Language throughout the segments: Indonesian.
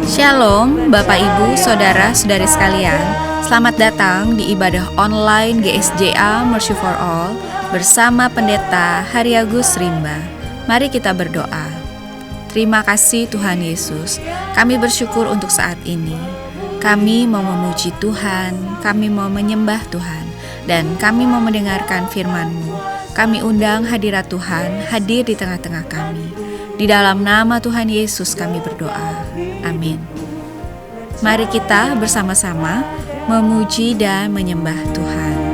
Shalom Bapak Ibu, Saudara-saudari sekalian. Selamat datang di ibadah online GSJA Mercy for All bersama Pendeta Hariagus Rimba. Mari kita berdoa. Terima kasih Tuhan Yesus, kami bersyukur untuk saat ini. Kami mau memuji Tuhan, kami mau menyembah Tuhan, dan kami mau mendengarkan firman-Mu. Kami undang hadirat Tuhan hadir di tengah-tengah kami. Di dalam nama Tuhan Yesus kami berdoa. Amin. Mari kita bersama-sama memuji dan menyembah Tuhan.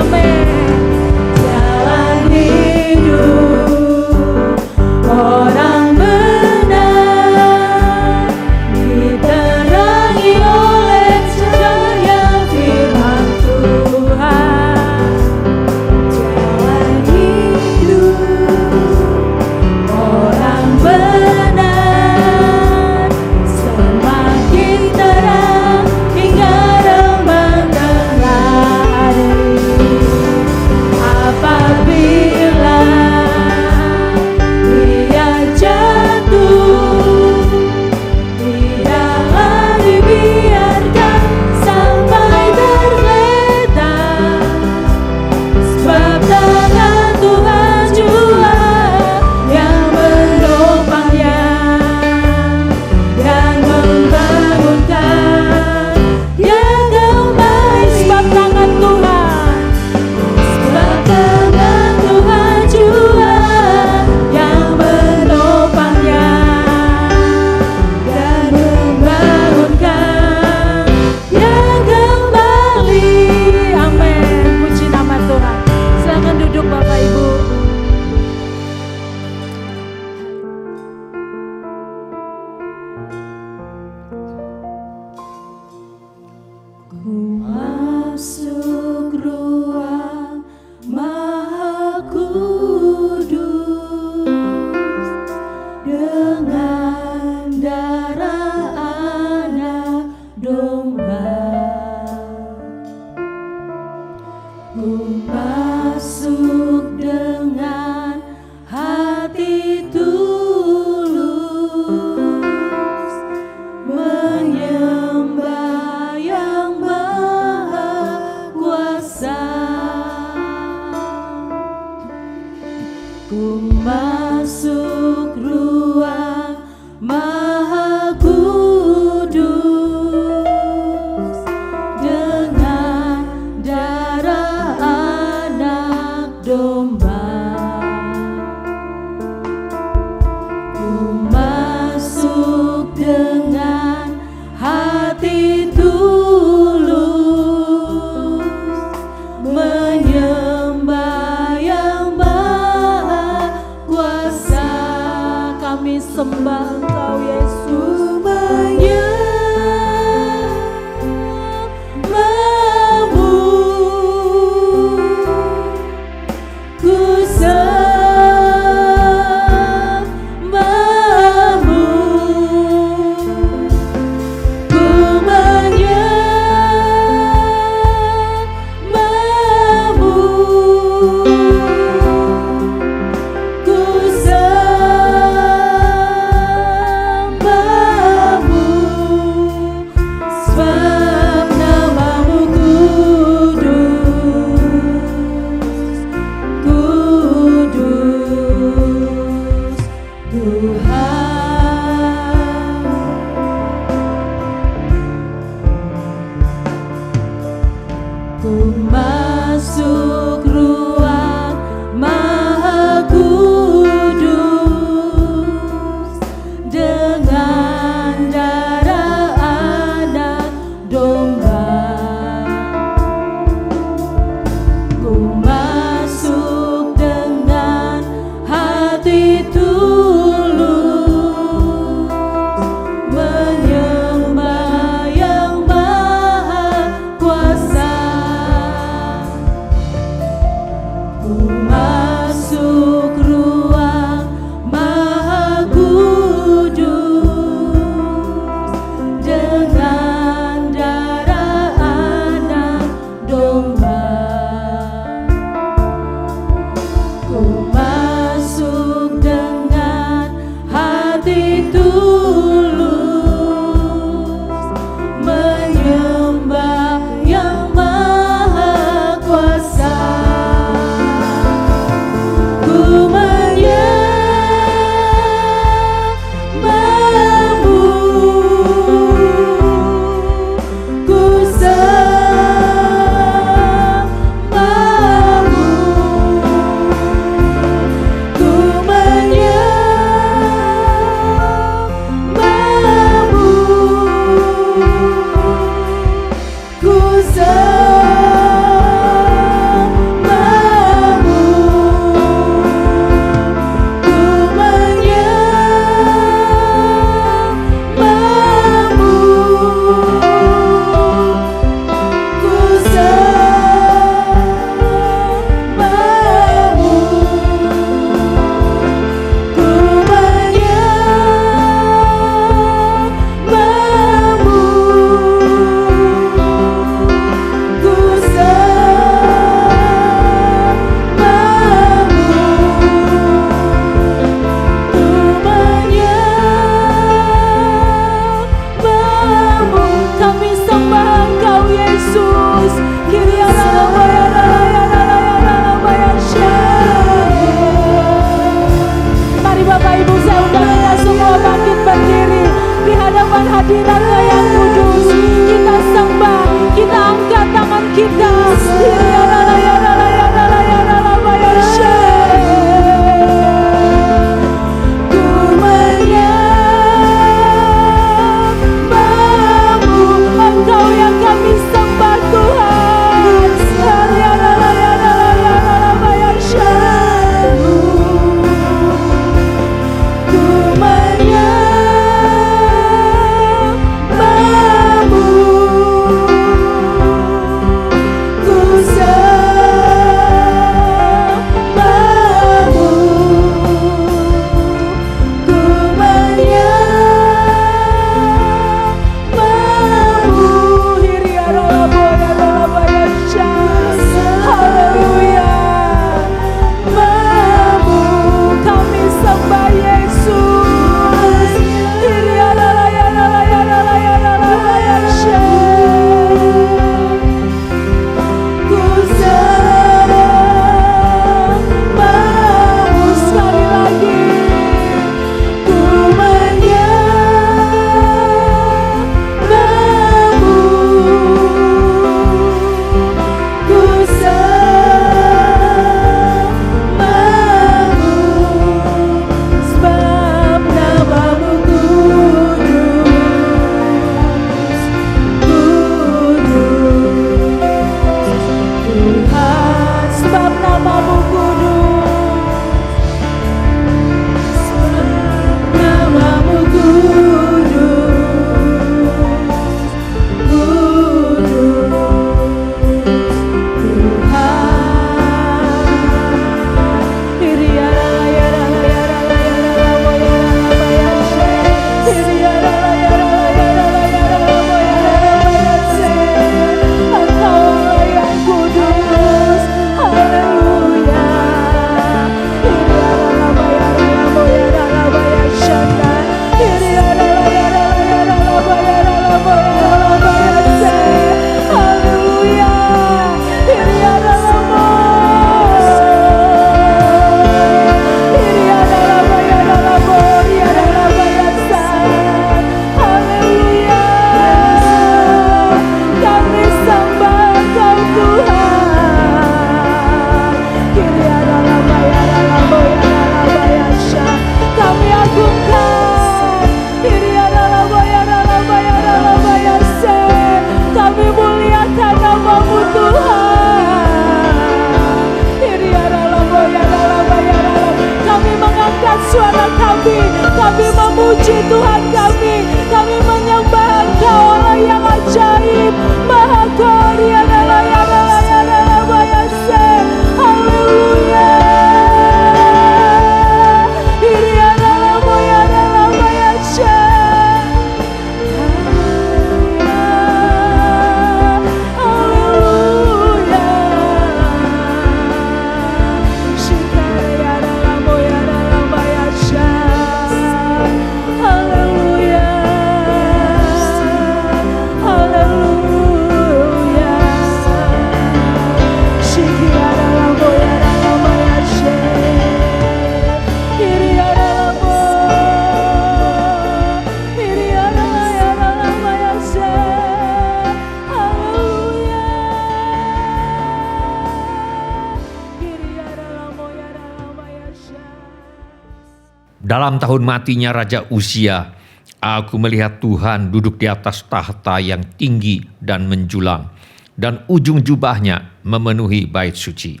Dalam tahun matinya Raja Uzia, aku melihat Tuhan duduk di atas tahta yang tinggi dan menjulang, dan ujung jubahnya memenuhi bait suci.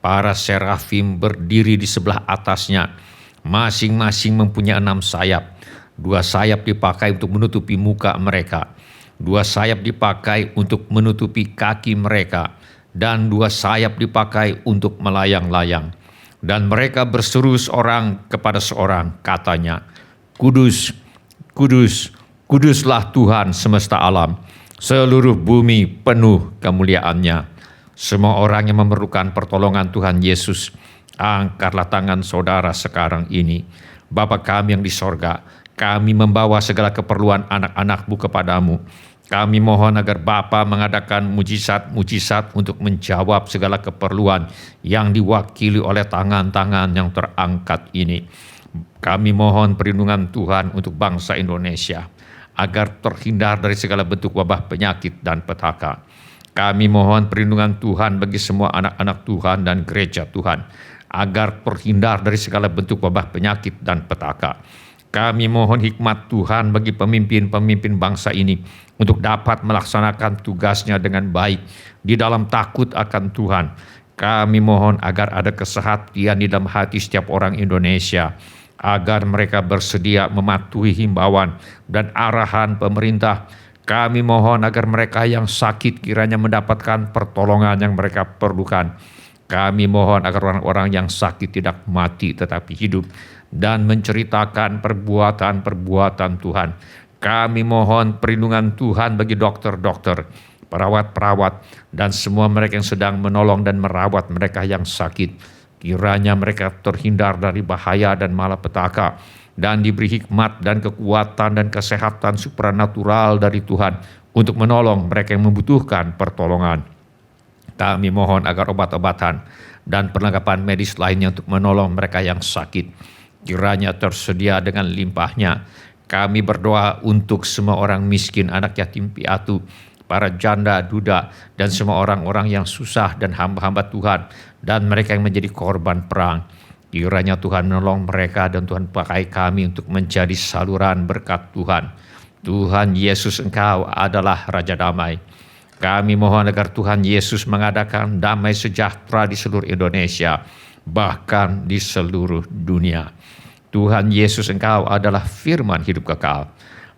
Para serafim berdiri di sebelah atasnya, masing-masing mempunyai 6 sayap. 2 sayap dipakai untuk menutupi muka mereka, 2 sayap dipakai untuk menutupi kaki mereka, dan 2 sayap dipakai untuk melayang-layang. Dan mereka berseru seorang kepada seorang, katanya, Kudus, kudus, kuduslah Tuhan semesta alam, seluruh bumi penuh kemuliaannya. Semua orang yang memerlukan pertolongan Tuhan Yesus, angkatlah tangan saudara sekarang ini. Bapa kami yang di sorga, kami membawa segala keperluan anak-anak-Mu kepadamu. Kami mohon agar Bapa mengadakan mujizat-mujizat untuk menjawab segala keperluan yang diwakili oleh tangan-tangan yang terangkat ini. Kami mohon perlindungan Tuhan untuk bangsa Indonesia, agar terhindar dari segala bentuk wabah penyakit dan petaka. Kami mohon perlindungan Tuhan bagi semua anak-anak Tuhan dan gereja Tuhan, agar terhindar dari segala bentuk wabah penyakit dan petaka. Kami mohon hikmat Tuhan bagi pemimpin-pemimpin bangsa ini untuk dapat melaksanakan tugasnya dengan baik di dalam takut akan Tuhan. Kami mohon agar ada kesehatian di dalam hati setiap orang Indonesia, agar mereka bersedia mematuhi himbauan dan arahan pemerintah. Kami mohon agar mereka yang sakit kiranya mendapatkan pertolongan yang mereka perlukan. Kami mohon agar orang-orang yang sakit tidak mati tetapi hidup dan menceritakan perbuatan-perbuatan Tuhan. Kami mohon perlindungan Tuhan bagi dokter-dokter, perawat-perawat, dan semua mereka yang sedang menolong dan merawat mereka yang sakit. Kiranya mereka terhindar dari bahaya dan malapetaka, dan diberi hikmat dan kekuatan dan kesehatan supranatural dari Tuhan untuk menolong mereka yang membutuhkan pertolongan. Kami mohon agar obat-obatan dan perlengkapan medis lainnya untuk menolong mereka yang sakit kiranya tersedia dengan limpahnya. Kami berdoa untuk semua orang miskin, anak yatim piatu, para janda, duda, dan semua orang-orang yang susah dan hamba-hamba Tuhan, dan mereka yang menjadi korban perang. Kiranya Tuhan menolong mereka dan Tuhan pakai kami untuk menjadi saluran berkat Tuhan. Tuhan Yesus, Engkau adalah Raja Damai. Kami mohon agar Tuhan Yesus mengadakan damai sejahtera di seluruh Indonesia, bahkan di seluruh dunia. Tuhan Yesus, Engkau adalah firman hidup kekal.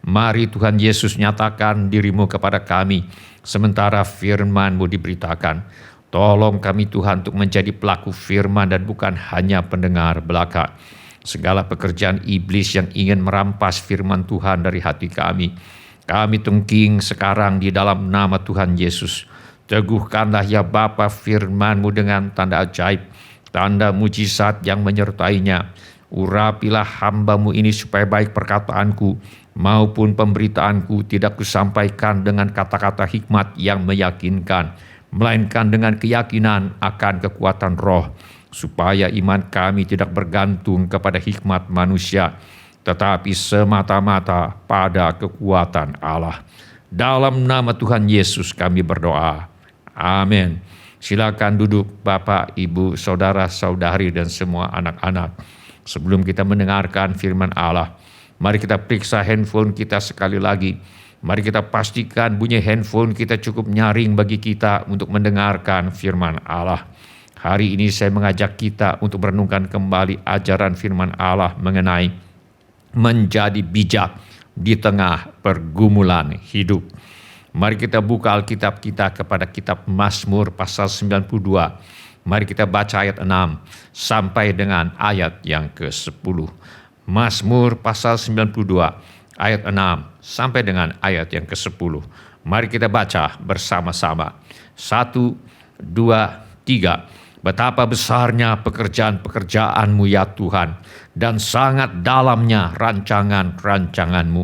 Mari Tuhan Yesus nyatakan dirimu kepada kami, sementara firman-Mu diberitakan. Tolong kami Tuhan untuk menjadi pelaku firman dan bukan hanya pendengar belaka. Segala pekerjaan iblis yang ingin merampas firman Tuhan dari hati kami, kami tungking sekarang di dalam nama Tuhan Yesus. Teguhkanlah ya Bapa firman-Mu dengan tanda ajaib, tanda mujizat yang menyertainya. Urapilah hamba-Mu ini supaya baik perkataanku maupun pemberitaanku tidak kusampaikan dengan kata-kata hikmat yang meyakinkan, melainkan dengan keyakinan akan kekuatan roh, supaya iman kami tidak bergantung kepada hikmat manusia, tetapi semata-mata pada kekuatan Allah. Dalam nama Tuhan Yesus kami berdoa. Amin. Silakan duduk Bapak, Ibu, Saudara, Saudari, dan semua anak-anak. Sebelum kita mendengarkan firman Allah, mari kita periksa handphone kita sekali lagi. Mari kita pastikan bunyi handphone kita cukup nyaring bagi kita untuk mendengarkan firman Allah. Hari ini saya mengajak kita untuk merenungkan kembali ajaran firman Allah mengenai menjadi bijak di tengah pergumulan hidup. Mari kita buka Alkitab kita kepada kitab Mazmur pasal 92. Mari kita baca ayat 6 sampai dengan ayat yang ke-10. Mazmur pasal 92 ayat 6 sampai dengan ayat yang ke-10. Mari kita baca bersama-sama. 1, 2, 3. Betapa besarnya pekerjaan-pekerjaan-Mu ya Tuhan, dan sangat dalamnya rancangan-rancangan-Mu.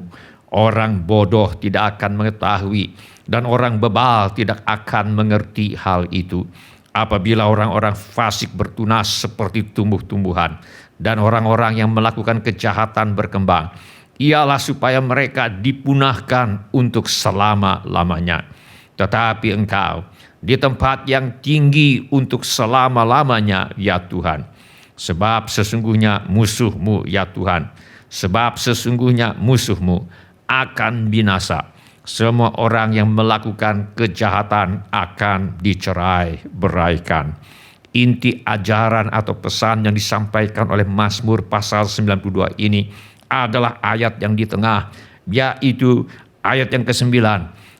Orang bodoh tidak akan mengetahui, dan orang bebal tidak akan mengerti hal itu. Apabila orang-orang fasik bertunas seperti tumbuh-tumbuhan, dan orang-orang yang melakukan kejahatan berkembang, ialah supaya mereka dipunahkan untuk selama-lamanya. Tetapi Engkau di tempat yang tinggi untuk selama-lamanya ya Tuhan. Sebab sesungguhnya musuhmu, ya Tuhan, sebab sesungguhnya musuhmu akan binasa. Semua orang yang melakukan kejahatan akan dicerai beraikan. Inti ajaran atau pesan yang disampaikan oleh Mazmur pasal 92 ini adalah ayat yang di tengah, yaitu ayat yang ke-9.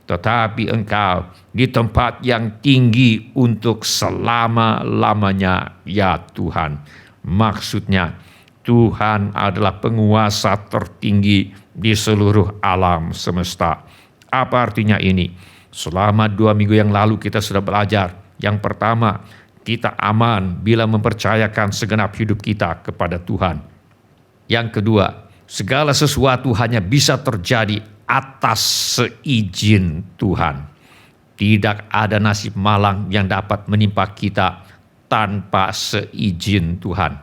Tetapi engkau di tempat yang tinggi untuk selama-lamanya, ya Tuhan. Maksudnya, Tuhan adalah penguasa tertinggi di seluruh alam semesta. Apa artinya ini? Selama 2 minggu yang lalu kita sudah belajar. Yang pertama, kita aman bila mempercayakan segenap hidup kita kepada Tuhan. Yang kedua, segala sesuatu hanya bisa terjadi atas seizin Tuhan. Tidak ada nasib malang yang dapat menimpa kita tanpa seizin Tuhan.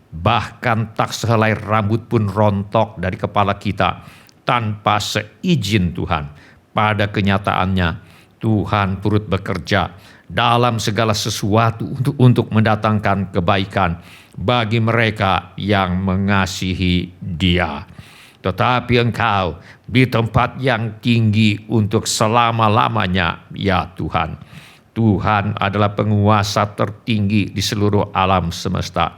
Bahkan tak sehelai rambut pun rontok dari kepala kita tanpa seizin Tuhan. Pada kenyataannya, Tuhan turut bekerja dalam segala sesuatu untuk mendatangkan kebaikan bagi mereka yang mengasihi Dia. Tetapi engkau di tempat yang tinggi untuk selama-lamanya, ya Tuhan. Tuhan adalah penguasa tertinggi di seluruh alam semesta.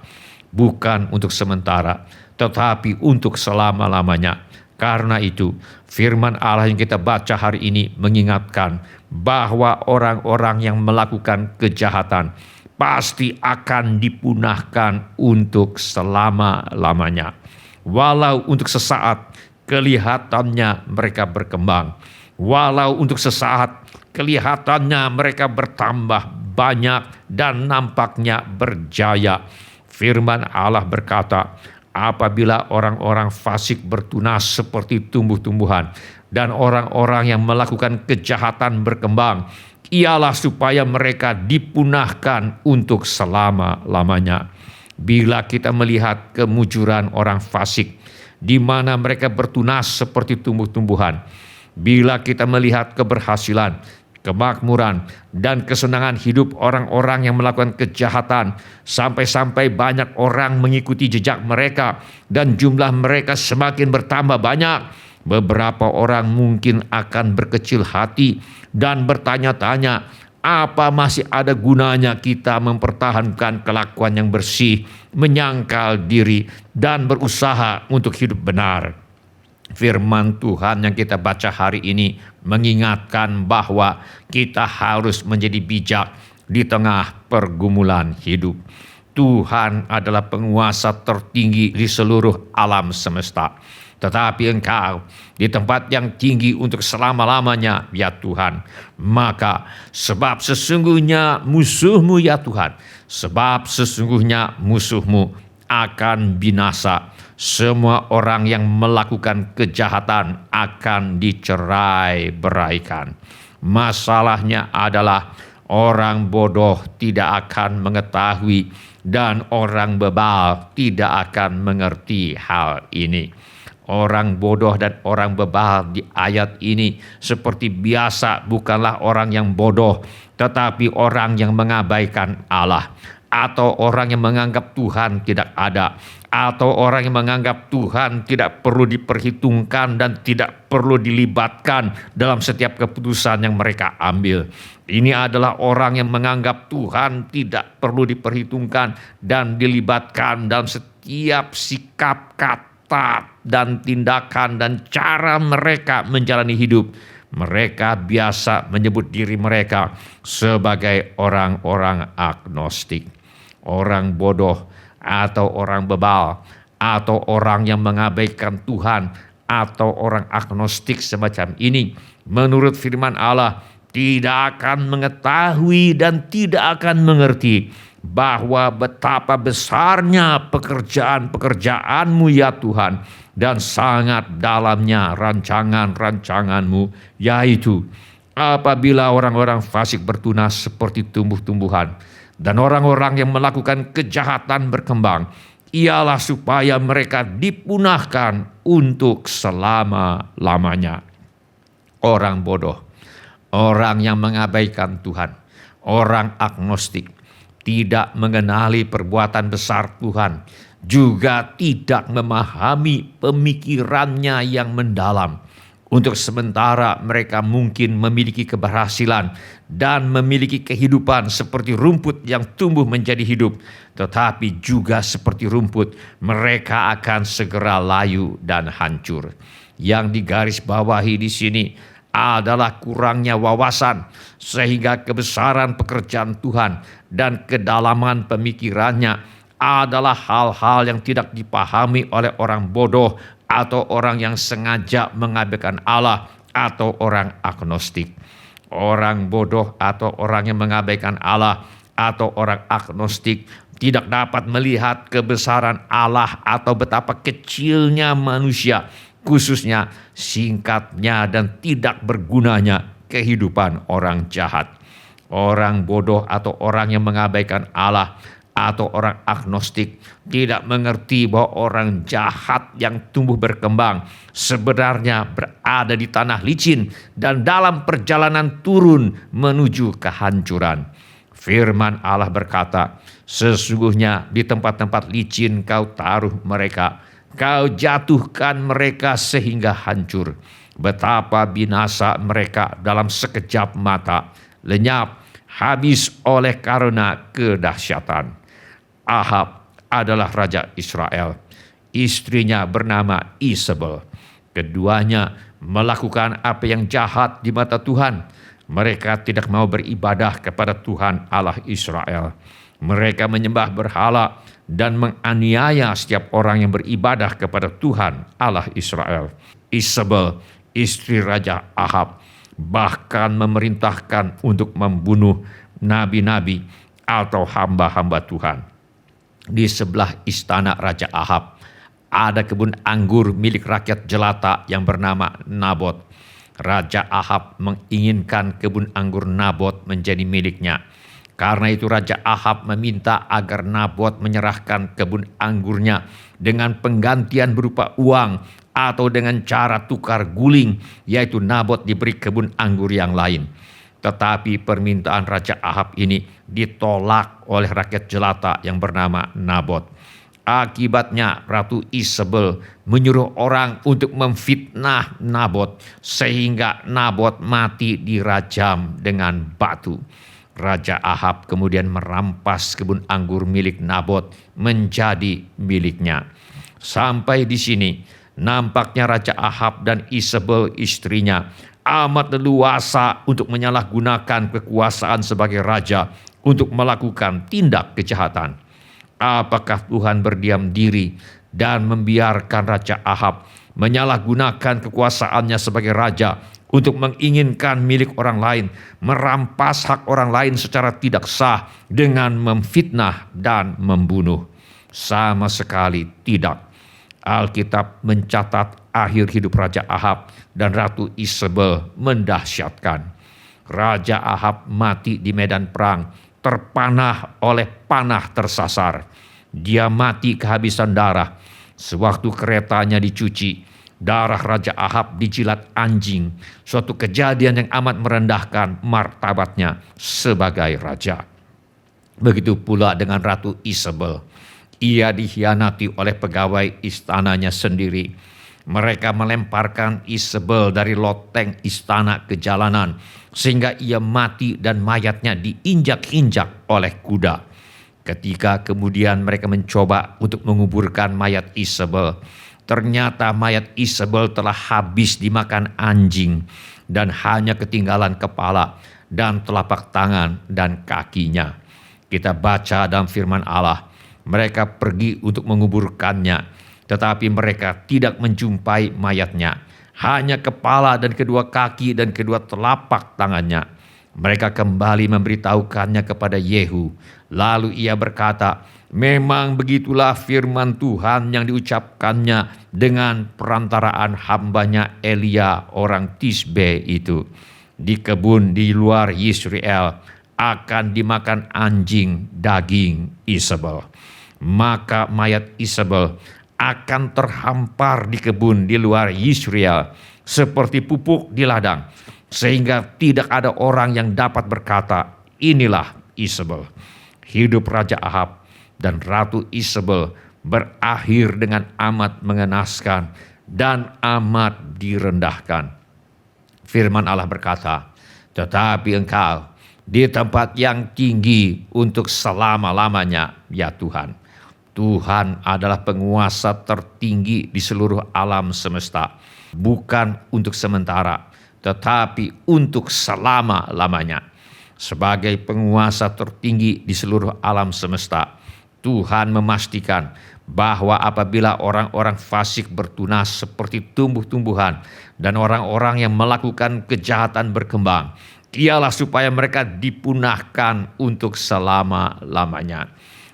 Bukan untuk sementara, tetapi untuk selama-lamanya. Karena itu, firman Allah yang kita baca hari ini mengingatkan bahwa orang-orang yang melakukan kejahatan pasti akan dipunahkan untuk selama-lamanya. Walau untuk sesaat kelihatannya mereka berkembang, walau untuk sesaat kelihatannya mereka bertambah banyak dan nampaknya berjaya. Firman Allah berkata, apabila orang-orang fasik bertunas seperti tumbuh-tumbuhan dan orang-orang yang melakukan kejahatan berkembang, ialah supaya mereka dipunahkan untuk selama-lamanya. Bila kita melihat kemujuran orang fasik, di mana mereka bertunas seperti tumbuh-tumbuhan, bila kita melihat keberhasilan, kemakmuran, dan kesenangan hidup orang-orang yang melakukan kejahatan, sampai-sampai banyak orang mengikuti jejak mereka dan jumlah mereka semakin bertambah banyak, beberapa orang mungkin akan berkecil hati dan bertanya-tanya, apa masih ada gunanya kita mempertahankan kelakuan yang bersih, menyangkal diri, dan berusaha untuk hidup benar? Firman Tuhan yang kita baca hari ini mengingatkan bahwa kita harus menjadi bijak di tengah pergumulan hidup. Tuhan adalah penguasa tertinggi di seluruh alam semesta. Tetapi engkau di tempat yang tinggi untuk selama-lamanya, ya Tuhan. Maka sebab sesungguhnya musuhmu, ya Tuhan, sebab sesungguhnya musuhmu akan binasa. Semua orang yang melakukan kejahatan akan dicerai beraikan. Masalahnya adalah orang bodoh tidak akan mengetahui dan orang bebal tidak akan mengerti hal ini. Orang bodoh dan orang bebal di ayat ini seperti biasa bukanlah orang yang bodoh, tetapi orang yang mengabaikan Allah, atau orang yang menganggap Tuhan tidak ada, atau orang yang menganggap Tuhan tidak perlu diperhitungkan dan tidak perlu dilibatkan dalam setiap keputusan yang mereka ambil. Ini adalah orang yang menganggap Tuhan tidak perlu diperhitungkan dan dilibatkan dalam setiap sikap, kata, dan tindakan dan cara mereka menjalani hidup. Mereka biasa menyebut diri mereka sebagai orang-orang agnostik. Orang bodoh atau orang bebal atau orang yang mengabaikan Tuhan atau orang agnostik semacam ini, menurut firman Allah, tidak akan mengetahui dan tidak akan mengerti bahwa betapa besarnya pekerjaan-pekerjaanmu, ya Tuhan, dan sangat dalamnya rancangan-rancanganmu, yaitu apabila orang-orang fasik bertunas seperti tumbuh-tumbuhan dan orang-orang yang melakukan kejahatan berkembang, ialah supaya mereka dipunahkan untuk selama-lamanya. Orang bodoh, orang yang mengabaikan Tuhan, orang agnostik, tidak mengenali perbuatan besar Tuhan, juga tidak memahami pemikirannya yang mendalam. Untuk sementara mereka mungkin memiliki keberhasilan dan memiliki kehidupan seperti rumput yang tumbuh menjadi hidup, tetapi juga seperti rumput mereka akan segera layu dan hancur. Yang digarisbawahi di sini adalah kurangnya wawasan, sehingga kebesaran pekerjaan Tuhan dan kedalaman pemikirannya adalah hal-hal yang tidak dipahami oleh orang bodoh atau orang yang sengaja mengabaikan Allah atau orang agnostik. Orang bodoh atau orang yang mengabaikan Allah atau orang agnostik tidak dapat melihat kebesaran Allah atau betapa kecilnya manusia, khususnya singkatnya dan tidak bergunanya kehidupan orang jahat. Orang bodoh atau orang yang mengabaikan Allah atau orang agnostik tidak mengerti bahwa orang jahat yang tumbuh berkembang sebenarnya berada di tanah licin dan dalam perjalanan turun menuju kehancuran. Firman Allah berkata, sesungguhnya di tempat-tempat licin kau taruh mereka, kau jatuhkan mereka sehingga hancur. Betapa binasa mereka dalam sekejap mata, lenyap, habis oleh karena kedahsyatan. Ahab adalah raja Israel. Istrinya bernama Isabel. Keduanya melakukan apa yang jahat di mata Tuhan. Mereka tidak mau beribadah kepada Tuhan Allah Israel. Mereka menyembah berhala dan menganiaya setiap orang yang beribadah kepada Tuhan Allah Israel. Isabel, istri Raja Ahab, bahkan memerintahkan untuk membunuh nabi-nabi atau hamba-hamba Tuhan. Di sebelah istana Raja Ahab ada kebun anggur milik rakyat jelata yang bernama Nabot. Raja Ahab menginginkan kebun anggur Nabot menjadi miliknya. Karena itu Raja Ahab meminta agar Nabot menyerahkan kebun anggurnya dengan penggantian berupa uang atau dengan cara tukar guling, yaitu Nabot diberi kebun anggur yang lain. Tetapi permintaan Raja Ahab ini ditolak oleh rakyat jelata yang bernama Nabot. Akibatnya Ratu Isabel menyuruh orang untuk memfitnah Nabot sehingga Nabot mati dirajam dengan batu. Raja Ahab kemudian merampas kebun anggur milik Nabot menjadi miliknya. Sampai di sini nampaknya Raja Ahab dan Isabel istrinya amat leluasa untuk menyalahgunakan kekuasaan sebagai raja untuk melakukan tindak kejahatan. Apakah Tuhan berdiam diri dan membiarkan Raja Ahab menyalahgunakan kekuasaannya sebagai raja untuk menginginkan milik orang lain, merampas hak orang lain secara tidak sah dengan memfitnah dan membunuh? Sama sekali tidak. Alkitab mencatat akhir hidup Raja Ahab dan Ratu Isabel mendahsyatkan. Raja Ahab mati di medan perang, terpanah oleh panah tersasar. Dia mati kehabisan darah. Sewaktu keretanya dicuci, darah Raja Ahab dijilat anjing. Suatu kejadian yang amat merendahkan martabatnya sebagai raja. Begitu pula dengan Ratu Isabel. Ia dikhianati oleh pegawai istananya sendiri. Mereka melemparkan Isabel dari loteng istana ke jalanan sehingga ia mati dan mayatnya diinjak-injak oleh kuda. Ketika kemudian mereka mencoba untuk menguburkan mayat Isabel, ternyata mayat Isabel telah habis dimakan anjing dan hanya ketinggalan kepala dan telapak tangan dan kakinya. Kita baca dalam firman Allah, mereka pergi untuk menguburkannya, tetapi mereka tidak menjumpai mayatnya. Hanya kepala dan kedua kaki dan kedua telapak tangannya. Mereka kembali memberitahukannya kepada Yehu. Lalu ia berkata, memang begitulah firman Tuhan yang diucapkannya dengan perantaraan hambanya Elia orang Tisbe itu. Di kebun di luar Yisrael akan dimakan anjing daging Isabel. Maka mayat Isabel akan terhampar di kebun di luar Yisrael seperti pupuk di ladang, sehingga tidak ada orang yang dapat berkata, inilah Isabel. hidup Raja Ahab dan Ratu Isabel berakhir dengan amat mengenaskan dan amat direndahkan. Firman Allah berkata, tetapi engkau di tempat yang tinggi untuk selama-lamanya, ya Tuhan. Tuhan adalah penguasa tertinggi di seluruh alam semesta, bukan untuk sementara, tetapi untuk selama-lamanya. Sebagai penguasa tertinggi di seluruh alam semesta, Tuhan memastikan bahwa apabila orang-orang fasik bertunas seperti tumbuh-tumbuhan dan orang-orang yang melakukan kejahatan berkembang, ialah supaya mereka dipunahkan untuk selama-lamanya.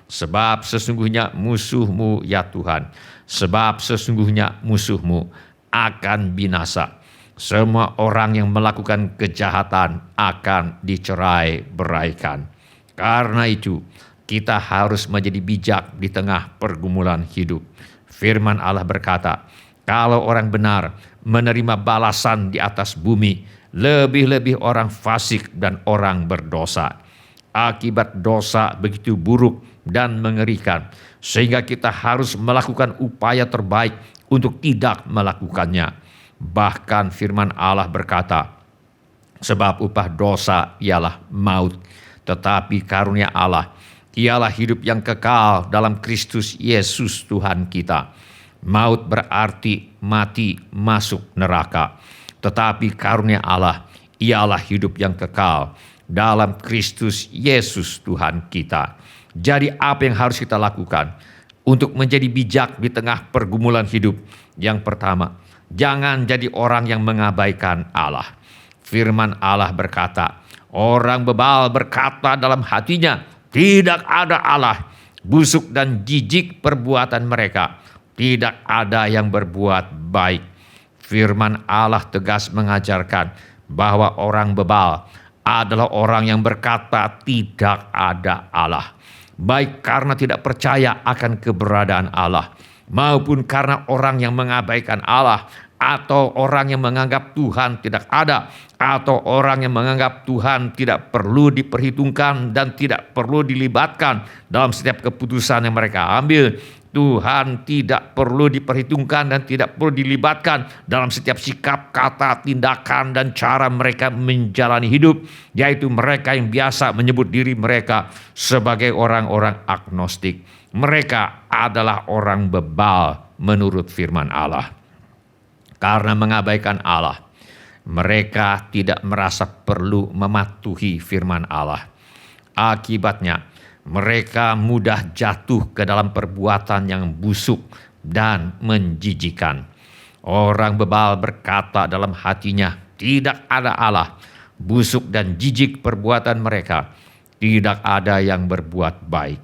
Sebab sesungguhnya musuhmu, ya Tuhan, sebab sesungguhnya musuhmu akan binasa. Semua orang yang melakukan kejahatan akan dicerai-beraikan. Karena itu, kita harus menjadi bijak di tengah pergumulan hidup. Firman Allah berkata, kalau orang benar menerima balasan di atas bumi, lebih-lebih orang fasik dan orang berdosa. Akibat dosa begitu buruk dan mengerikan, sehingga kita harus melakukan upaya terbaik untuk tidak melakukannya. Bahkan firman Allah berkata, sebab upah dosa ialah maut, tetapi karunia Allah ialah hidup yang kekal dalam Kristus Yesus Tuhan kita. Maut berarti mati masuk neraka, tetapi karunia Allah ialah hidup yang kekal dalam Kristus Yesus Tuhan kita. Jadi apa yang harus kita lakukan untuk menjadi bijak di tengah pergumulan hidup? Yang pertama, jangan jadi orang yang mengabaikan Allah. Firman Allah berkata, orang bebal berkata dalam hatinya, tidak ada Allah. Busuk dan jijik perbuatan mereka, tidak ada yang berbuat baik. Firman Allah tegas mengajarkan bahwa orang bebal adalah orang yang berkata tidak ada Allah, baik karena tidak percaya akan keberadaan Allah, maupun karena orang yang mengabaikan Allah, atau orang yang menganggap Tuhan tidak ada, atau orang yang menganggap Tuhan tidak perlu diperhitungkan dan tidak perlu dilibatkan dalam setiap keputusan yang mereka ambil. Tuhan tidak perlu diperhitungkan dan tidak perlu dilibatkan dalam setiap sikap, kata, tindakan, dan cara mereka menjalani hidup, yaitu mereka yang biasa menyebut diri mereka sebagai orang-orang agnostik. Mereka adalah orang bebal menurut firman Allah. Karena mengabaikan Allah, mereka tidak merasa perlu mematuhi firman Allah. Akibatnya, mereka mudah jatuh ke dalam perbuatan yang busuk dan menjijikan. Orang bebal berkata dalam hatinya, tidak ada Allah. Busuk dan jijik perbuatan mereka, tidak ada yang berbuat baik.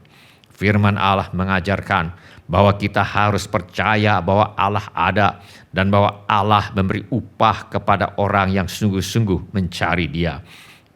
Firman Allah mengajarkan bahwa kita harus percaya bahwa Allah ada dan bahwa Allah memberi upah kepada orang yang sungguh-sungguh mencari Dia.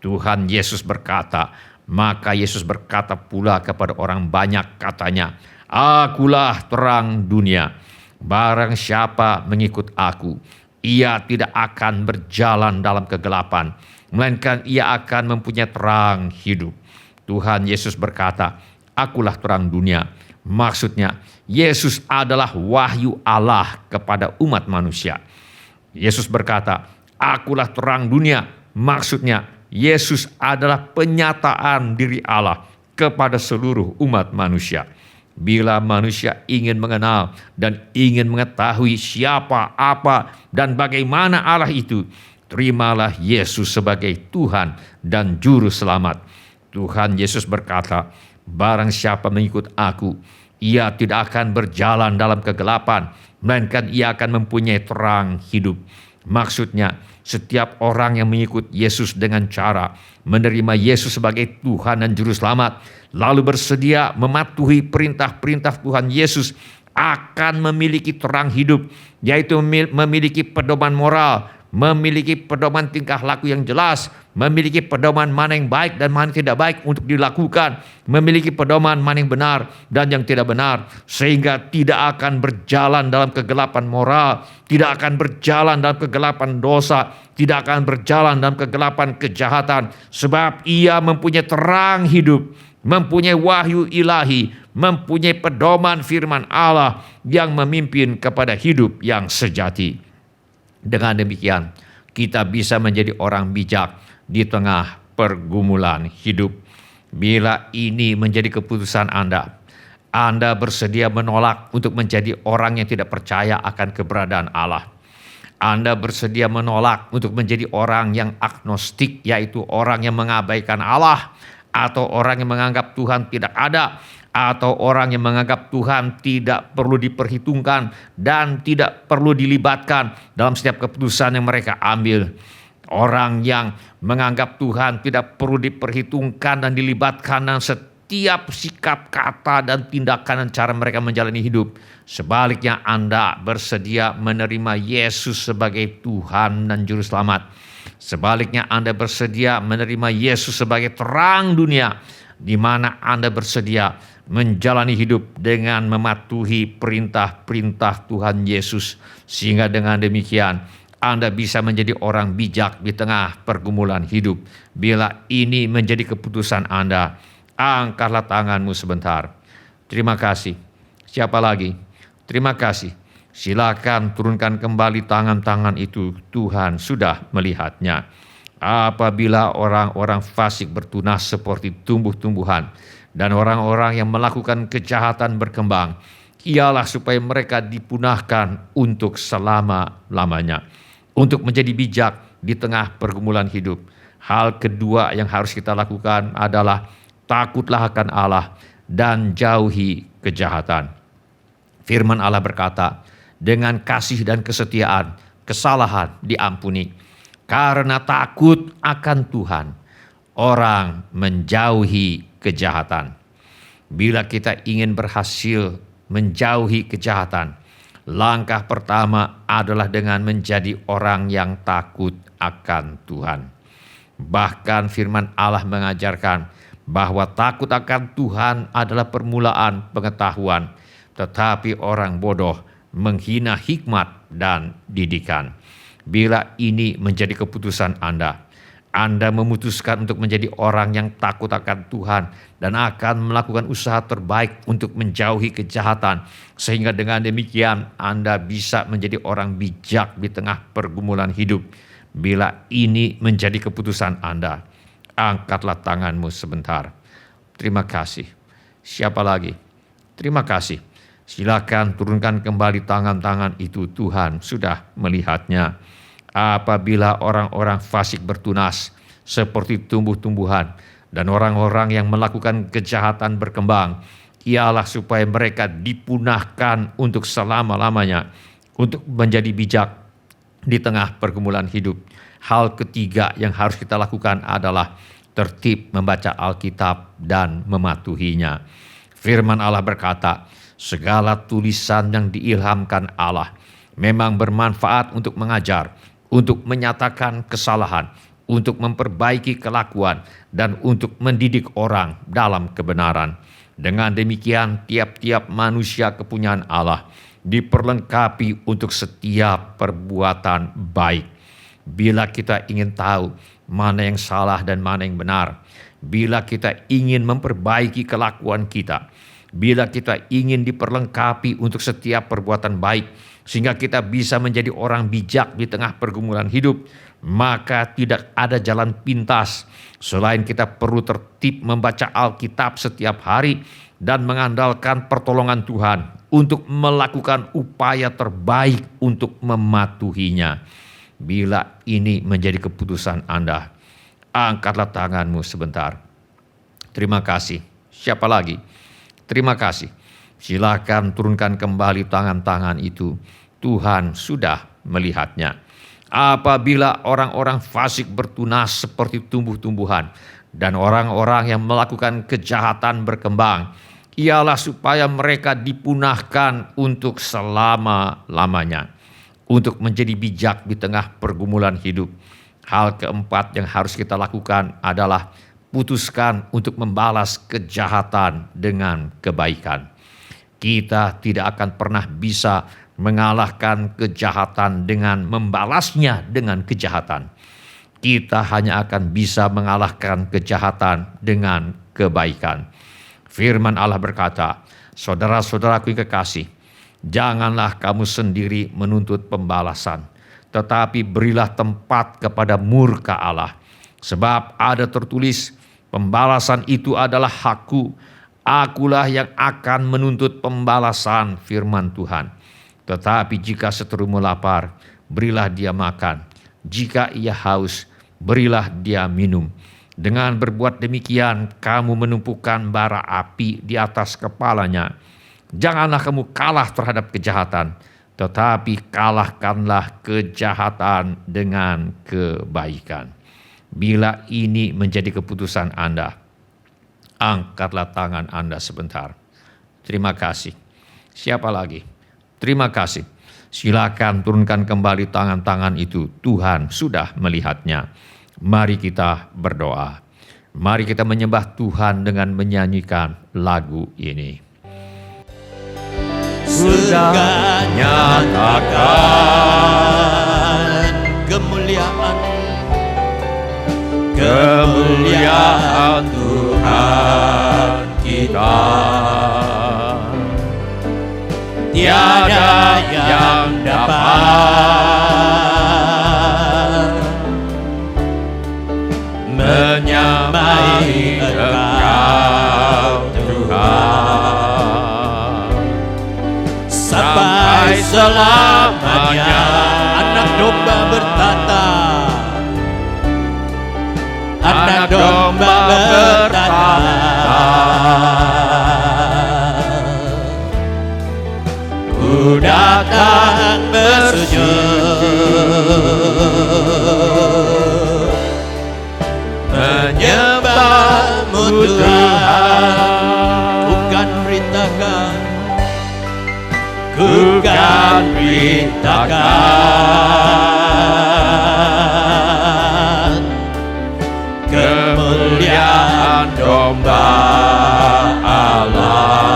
Tuhan Yesus berkata, maka Yesus berkata pula kepada orang banyak, katanya, akulah terang dunia. Barang siapa mengikut aku, ia tidak akan berjalan dalam kegelapan, melainkan ia akan mempunyai terang hidup. Tuhan Yesus berkata, akulah terang dunia. Maksudnya, Yesus adalah wahyu Allah kepada umat manusia. Yesus berkata, akulah terang dunia. Maksudnya, Yesus adalah penyataan diri Allah kepada seluruh umat manusia. Bila manusia ingin mengenal dan ingin mengetahui siapa, apa, dan bagaimana Allah itu, terimalah Yesus sebagai Tuhan dan Juru Selamat. Tuhan Yesus berkata, barang siapa mengikut aku, ia tidak akan berjalan dalam kegelapan, melainkan ia akan mempunyai terang hidup. Maksudnya, setiap orang yang mengikut Yesus dengan cara menerima Yesus sebagai Tuhan dan Juru Selamat, lalu bersedia mematuhi perintah-perintah Tuhan Yesus, akan memiliki terang hidup, yaitu memiliki pedoman moral, memiliki pedoman tingkah laku yang jelas, memiliki pedoman mana yang baik dan mana yang tidak baik untuk dilakukan, memiliki pedoman mana yang benar dan yang tidak benar, sehingga tidak akan berjalan dalam kegelapan moral, tidak akan berjalan dalam kegelapan dosa, tidak akan berjalan dalam kegelapan kejahatan, sebab ia mempunyai terang hidup, mempunyai wahyu ilahi, mempunyai pedoman firman Allah yang memimpin kepada hidup yang sejati. Dengan demikian, kita bisa menjadi orang bijak di tengah pergumulan hidup. Bila ini menjadi keputusan Anda bersedia menolak untuk menjadi orang yang tidak percaya akan keberadaan Allah. Anda bersedia menolak untuk menjadi orang yang agnostik, yaitu orang yang mengabaikan Allah, atau orang yang menganggap Tuhan tidak ada, atau orang yang menganggap Tuhan tidak perlu diperhitungkan dan tidak perlu dilibatkan dalam setiap keputusan yang mereka ambil. Orang yang menganggap Tuhan tidak perlu diperhitungkan dan dilibatkan dalam setiap sikap, kata, dan tindakan dan cara mereka menjalani hidup. Sebaliknya, Anda bersedia menerima Yesus sebagai Tuhan dan Juru Selamat. Sebaliknya, Anda bersedia menerima Yesus sebagai terang dunia, di mana Anda bersedia menjalani hidup dengan mematuhi perintah-perintah Tuhan Yesus, sehingga dengan demikian Anda bisa menjadi orang bijak di tengah pergumulan hidup. Bila ini menjadi keputusan Anda, angkatlah tanganmu sebentar. Terima kasih. Siapa lagi? Terima kasih. Silakan turunkan kembali tangan-tangan itu. Tuhan sudah melihatnya. Apabila orang-orang fasik bertunas seperti tumbuh-tumbuhan dan orang-orang yang melakukan kejahatan berkembang, ialah supaya mereka dipunahkan untuk selama-lamanya. Untuk menjadi bijak di tengah pergumulan hidup, hal kedua yang harus kita lakukan adalah takutlah akan Allah dan jauhi kejahatan. Firman Allah berkata, dengan kasih dan kesetiaan, kesalahan diampuni. Karena takut akan Tuhan, orang menjauhi kejahatan. Bila kita ingin berhasil menjauhi kejahatan, langkah pertama adalah dengan menjadi orang yang takut akan Tuhan. Bahkan firman Allah mengajarkan bahwa takut akan Tuhan adalah permulaan pengetahuan, tetapi orang bodoh menghina hikmat dan didikan. Bila ini menjadi keputusan Anda memutuskan untuk menjadi orang yang takut akan Tuhan dan akan melakukan usaha terbaik untuk menjauhi kejahatan, sehingga dengan demikian Anda bisa menjadi orang bijak di tengah pergumulan hidup. Bila ini menjadi keputusan Anda, angkatlah tanganmu sebentar. Terima kasih. Siapa lagi? Terima kasih. Silakan turunkan kembali tangan-tangan itu. Tuhan sudah melihatnya. Apabila orang-orang fasik bertunas seperti tumbuh-tumbuhan dan orang-orang yang melakukan kejahatan berkembang, ialah supaya mereka dipunahkan untuk selama-lamanya, untuk menjadi bijak di tengah pergumulan hidup. Hal ketiga yang harus kita lakukan adalah tertib membaca Alkitab dan mematuhinya. Firman Allah berkata, segala tulisan yang diilhamkan Allah memang bermanfaat untuk mengajar, untuk menyatakan kesalahan, untuk memperbaiki kelakuan, dan untuk mendidik orang dalam kebenaran. Dengan demikian, tiap-tiap manusia kepunyaan Allah diperlengkapi untuk setiap perbuatan baik. Bila kita ingin tahu mana yang salah dan mana yang benar, bila kita ingin memperbaiki kelakuan kita, bila kita ingin diperlengkapi untuk setiap perbuatan baik, sehingga kita bisa menjadi orang bijak di tengah pergumulan hidup, maka tidak ada jalan pintas selain kita perlu tertib membaca Alkitab setiap hari dan mengandalkan pertolongan Tuhan untuk melakukan upaya terbaik untuk mematuhinya. Bila ini menjadi keputusan Anda, angkatlah tanganmu sebentar. Terima kasih. Siapa lagi? Terima kasih. Silakan turunkan kembali tangan-tangan itu. Tuhan sudah melihatnya. Apabila orang-orang fasik bertunas seperti tumbuh-tumbuhan dan orang-orang yang melakukan kejahatan berkembang, ialah supaya mereka dipunahkan untuk selama-lamanya. untuk menjadi bijak di tengah pergumulan hidup. Hal keempat yang harus kita lakukan adalah putuskan untuk membalas kejahatan dengan kebaikan. Kita tidak akan pernah bisa mengalahkan kejahatan dengan membalasnya dengan kejahatan. Kita hanya akan bisa mengalahkan kejahatan dengan kebaikan. Firman Allah berkata, "Saudara-saudaraku yang kekasih, janganlah kamu sendiri menuntut pembalasan, tetapi berilah tempat kepada murka Allah. Sebab ada tertulis, pembalasan itu adalah hakku, akulah yang akan menuntut pembalasan, firman Tuhan. Tetapi jika seterumu lapar, berilah dia makan. Jika ia haus, berilah dia minum. Dengan berbuat demikian, kamu menumpukan bara api di atas kepalanya. Janganlah kamu kalah terhadap kejahatan, tetapi kalahkanlah kejahatan dengan kebaikan." Bila ini menjadi keputusan Anda, angkatlah tangan Anda sebentar. Terima kasih. Siapa lagi? Terima kasih. Silakan turunkan kembali tangan-tangan itu. Tuhan sudah melihatnya. Mari kita berdoa. Mari kita menyembah Tuhan dengan menyanyikan lagu ini. Sudah nyatakan kemuliaan Tuhan kita. Tiada yang dapat menyamai Engkau Tuhan. Sampai selamanya anak domba bertata, anak domba bertata. Ku datang bersujud menyembah-Mu Tuhan. Bukan perintahkan, bukan perintahkan kemuliaan domba Allah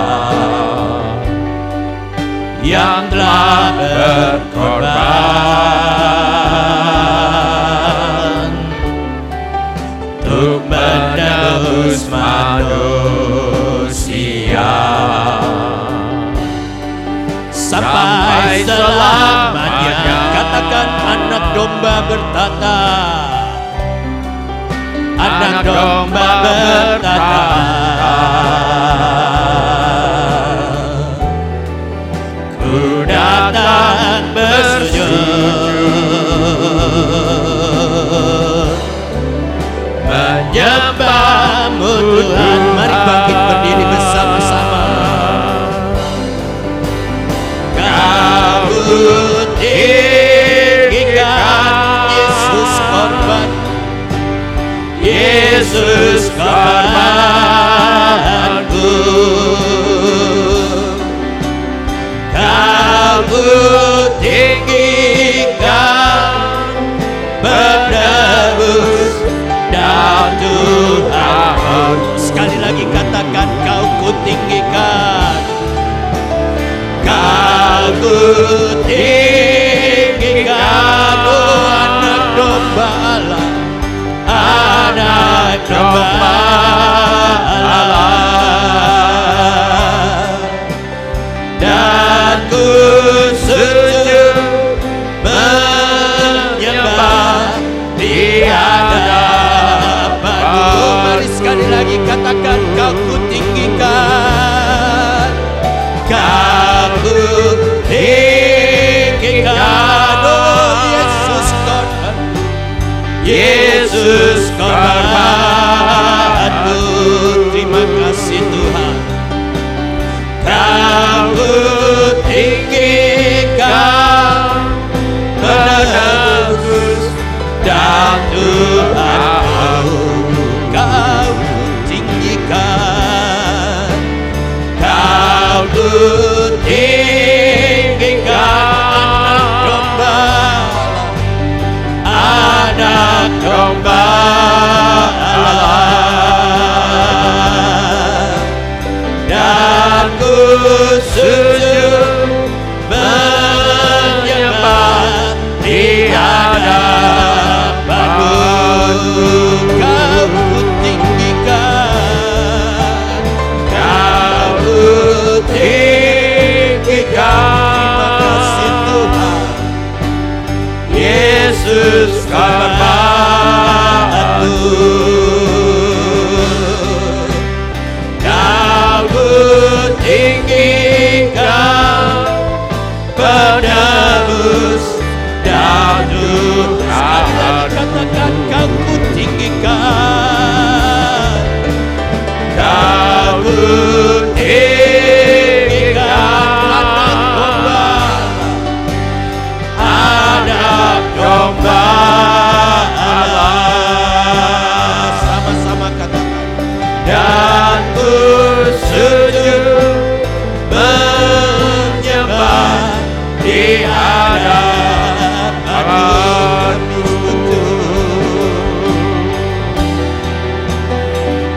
yang telah berkorban untuk menebus manusia. Sampai selamanya, katakan anak domba bertata, anak domba bertata. Ku datang bersujud menyembah-Mu Tuhan. Mari bangkit berdiri bersama-sama. Kau tinggikan Yesus korban, Yesus korbanku. Kau tinggikan penebus dan Tuhan. Sekali lagi katakan, kau ku tinggikan, kau ku tinggikan, oh anak domba Allah, anak domba Allah. Dan ku sujud menyembah di hadapan-Mu. Mari sekali lagi katakan, kau ku tinggikan, kau ku tinggikan, oh Yesus korban, Yesus korbanku. Terima kasih Tuhan. Kau tinggikan penebus dan Tuhan. Kau tinggikan, kau tinggikan anak domba dan ku sujud menyembah di hadapan-Mu,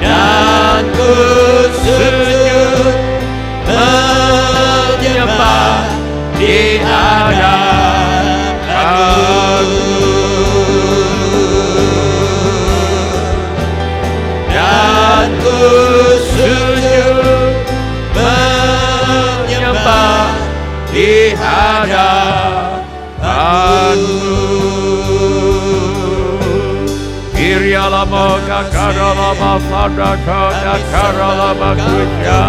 dan ku sujud menyembah di hadapan-Mu, dan ku sujud menyembah di hadapan-Mu. Kirialamo kakaralama sadaka kakaralama kuja.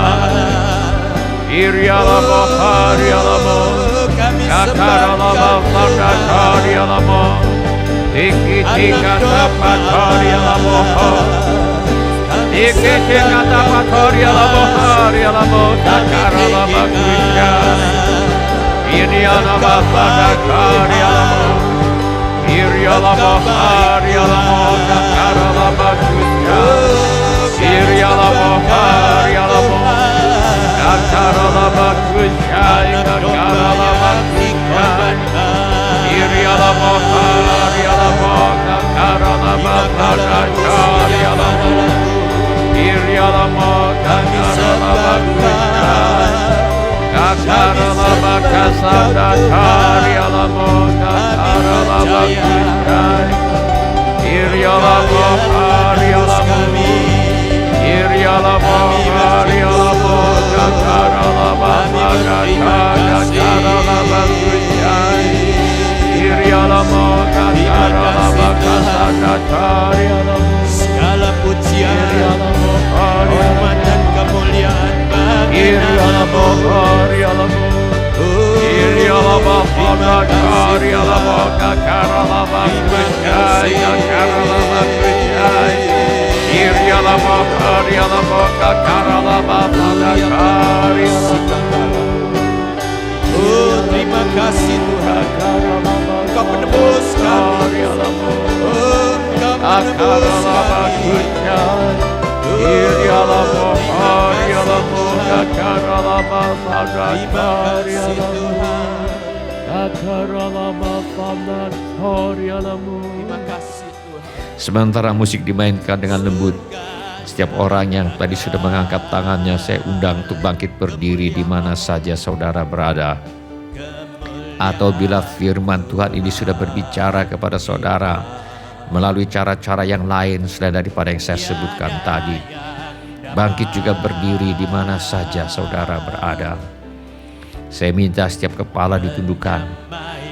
Kirialamo harialamo kakaralama sadaka rialamo. Tiki tika tapat harialamo. Tiki tika tapat harialamo kakaralama kuja. Kirialamo sadaka rialamo. Kirialamo harialamo kakaralama kuja. Kirialamo harialamo kakaralama kuja. Kakaralama kuja. Kirialamo harialamo kakaralama sadakarialamo. Kirialamo kakaralama kuja. Kakaralama kasadakarialamo kakaralama kuja. Kirialamo harialamo. Kirialamo harialamo kakaralama sadakakaralama kuja. Kirialamo kakaralama kasadakarialamo. Segala pujian, hormat dan kemuliaan bagi Kirialamo harialamo. Kirialamo sadakarialamo kakaralama kuja. Kakaralama kuja. Kirialamo harialamo kakaralama sadakarialamo. Oh, terima kasih Tuhan, Engkau penebus kami. Oh, Engkau penebus kami. Kirialamo harialamo kakaralama Terima kasih Tuhan. sadakarialamo. Terima kasih Tuhan. Sementara musik dimainkan dengan lembut, setiap orang yang tadi sudah mengangkat tangannya saya undang untuk bangkit berdiri di mana saja saudara berada. Atau bila firman Tuhan ini sudah berbicara kepada saudara melalui cara-cara yang lain selain daripada yang saya sebutkan tadi, bangkit juga berdiri di mana saja saudara berada. Saya minta setiap kepala ditundukkan